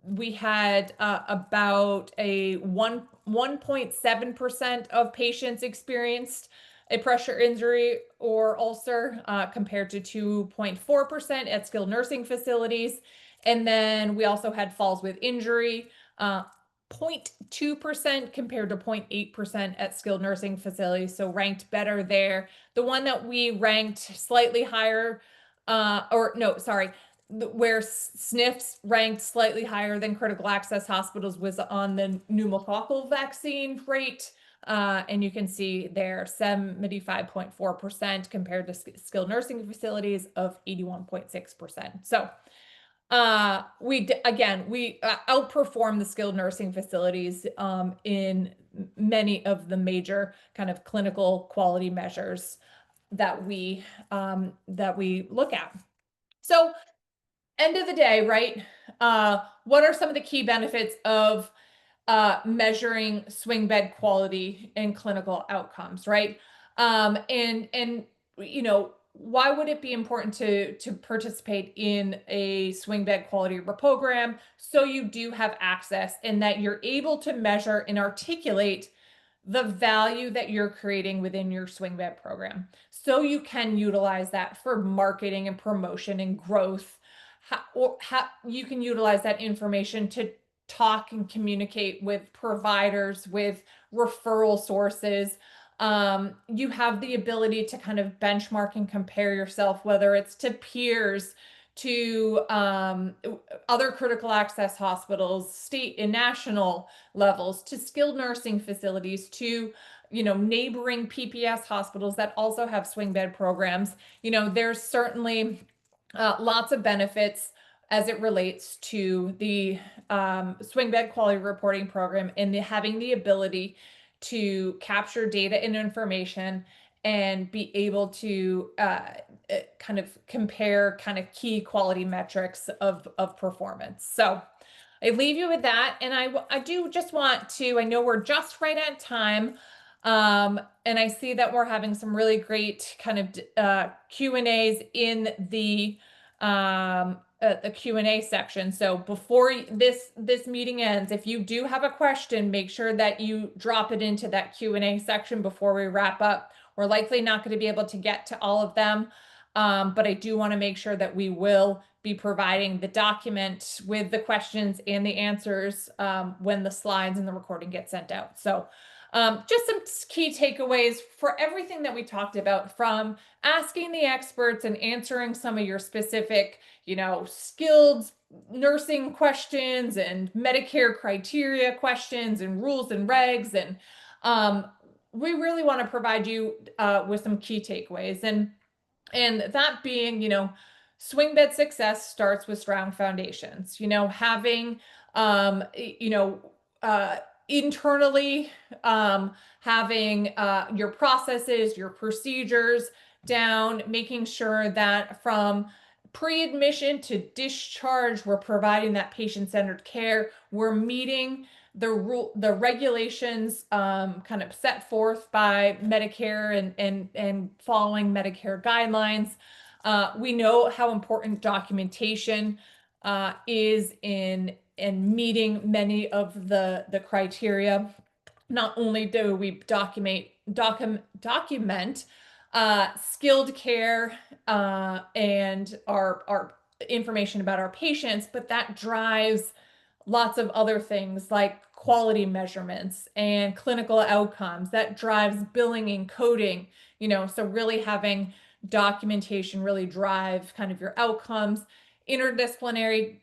We had about a 1.7% of patients experienced a pressure injury or ulcer compared to 2.4% at skilled nursing facilities. And then we also had falls with injury, 0.2% compared to 0.8% at skilled nursing facilities. So ranked better there. The one that we ranked slightly higher, or no, sorry, where SNFs ranked slightly higher than critical access hospitals was on the pneumococcal vaccine rate. And you can see there 75.4% compared to skilled nursing facilities of 81.6%. So we outperform the skilled nursing facilities in many of the major kind of clinical quality measures that we look at. So end of the day, right? What are some of the key benefits of measuring swing bed quality and clinical outcomes, right? And why would it be important to participate in a swing bed quality program? So you do have access and that you're able to measure and articulate the value that you're creating within your swing bed program. So you can utilize that for marketing and promotion and growth. How you can utilize that information to talk and communicate with providers, with referral sources. You have the ability to kind of benchmark and compare yourself, whether it's to peers, to other critical access hospitals, state and national levels, to skilled nursing facilities, to neighboring PPS hospitals that also have swing bed programs. There's certainly lots of benefits as it relates to the swing bed quality reporting program and having the ability to capture data and information and be able to kind of compare kind of key quality metrics of performance. So I leave you with that. And I do just want to, I know we're just right at time. And I see that we're having some really great kind of Q&As in the Q&A section. So before this meeting ends, if you do have a question, make sure that you drop it into that Q&A section before we wrap up. We're likely not going to be able to get to all of them, but I do want to make sure that we will be providing the document with the questions and the answers when the slides and the recording get sent out. So just some key takeaways for everything that we talked about, from asking the experts and answering some of your specific, skilled nursing questions and Medicare criteria questions and rules and regs. And we really want to provide you with some key takeaways. And that being, swing bed success starts with strong foundations, having, internally, having your processes, your procedures down, making sure that from pre-admission to discharge, we're providing that patient-centered care. We're meeting the regulations kind of set forth by Medicare and following Medicare guidelines. We know how important documentation is in meeting many of the criteria. Not only do we document skilled care and our information about our patients, but that drives lots of other things like quality measurements and clinical outcomes. That drives billing and coding, so really having documentation really drive kind of your outcomes. interdisciplinary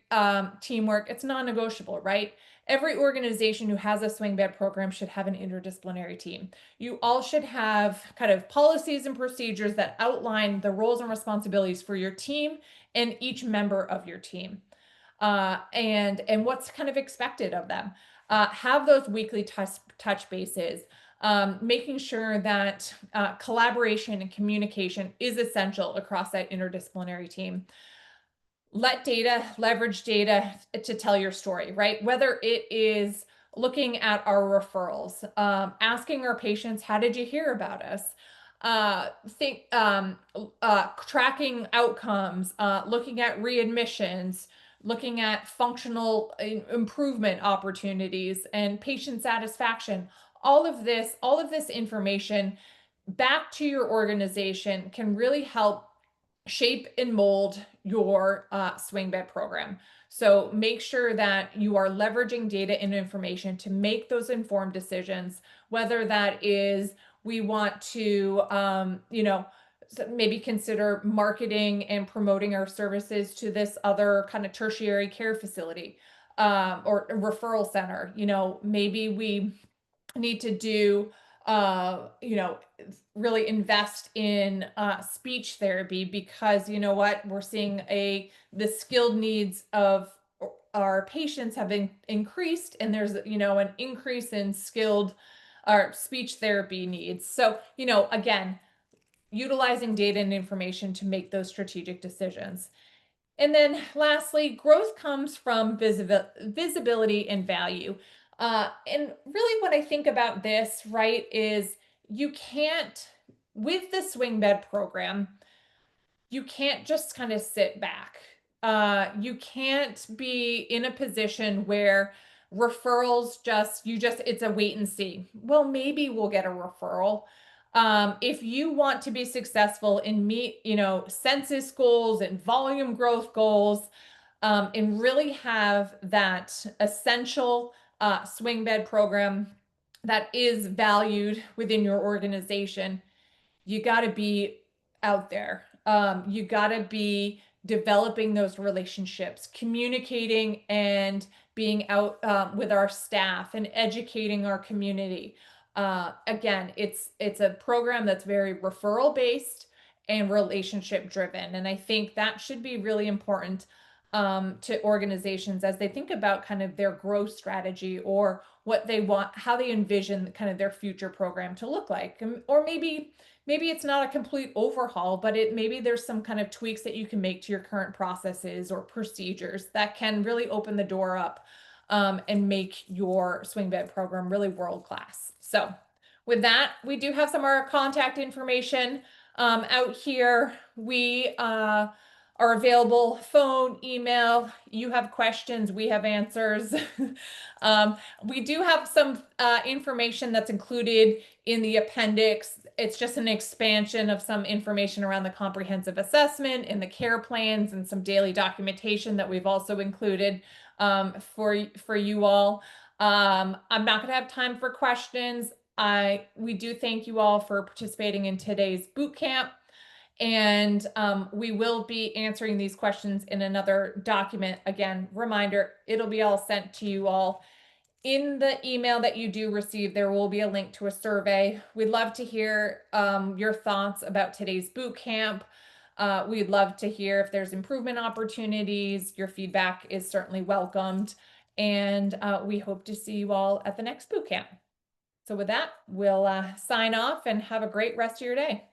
teamwork, it's non-negotiable, right? Every organization who has a swing bed program should have an interdisciplinary team. You all should have kind of policies and procedures that outline the roles and responsibilities for your team and each member of your team, and what's kind of expected of them. Have those weekly touch bases, making sure that collaboration and communication is essential across that interdisciplinary team. Leverage data to tell your story, right? Whether it is looking at our referrals, asking our patients, how did you hear about us? Tracking outcomes, looking at readmissions, looking at functional improvement opportunities and patient satisfaction. All of this information back to your organization can really help shape and mold your swing bed program. So make sure that you are leveraging data and information to make those informed decisions, whether that is we want to, maybe consider marketing and promoting our services to this other kind of tertiary care facility, or a referral center. Maybe we need to do, really invest in speech therapy, because you know what, we're seeing the skilled needs of our patients have increased, and there's an increase in skilled or speech therapy needs. So again, utilizing data and information to make those strategic decisions. And then lastly, growth comes from visibility and value. And really what I think about this, right, is you can't, with the swing bed program, you can't just kind of sit back. You can't be in a position where it's a wait and see. Well, maybe we'll get a referral. If you want to be successful and meet, census goals and volume growth goals, and really have that essential swing bed program that is valued within your organization, you got to be out there. You got to be developing those relationships, communicating and being out with our staff and educating our community. Again, it's a program that's very referral based and relationship driven. And I think that should be really important to organizations as they think about kind of their growth strategy, or what they want, how they envision kind of their future program to look like. Or maybe it's not a complete overhaul, but maybe there's some kind of tweaks that you can make to your current processes or procedures that can really open the door up, and make your swing bed program really world class. So with that, we do have some of our contact information out here. We are available: phone, email. You have questions, we have answers. We do have some information that's included in the appendix. It's just an expansion of some information around the comprehensive assessment and the care plans, and some daily documentation that we've also included for you all. I'm not going to have time for questions. We do thank you all for participating in today's boot camp. And we will be answering these questions in another document. Again, reminder, it'll be all sent to you all. In the email that you do receive, there will be a link to a survey. We'd love to hear your thoughts about today's boot camp. We'd love to hear if there's improvement opportunities. Your feedback is certainly welcomed. And we hope to see you all at the next boot camp. So with that, we'll sign off and have a great rest of your day.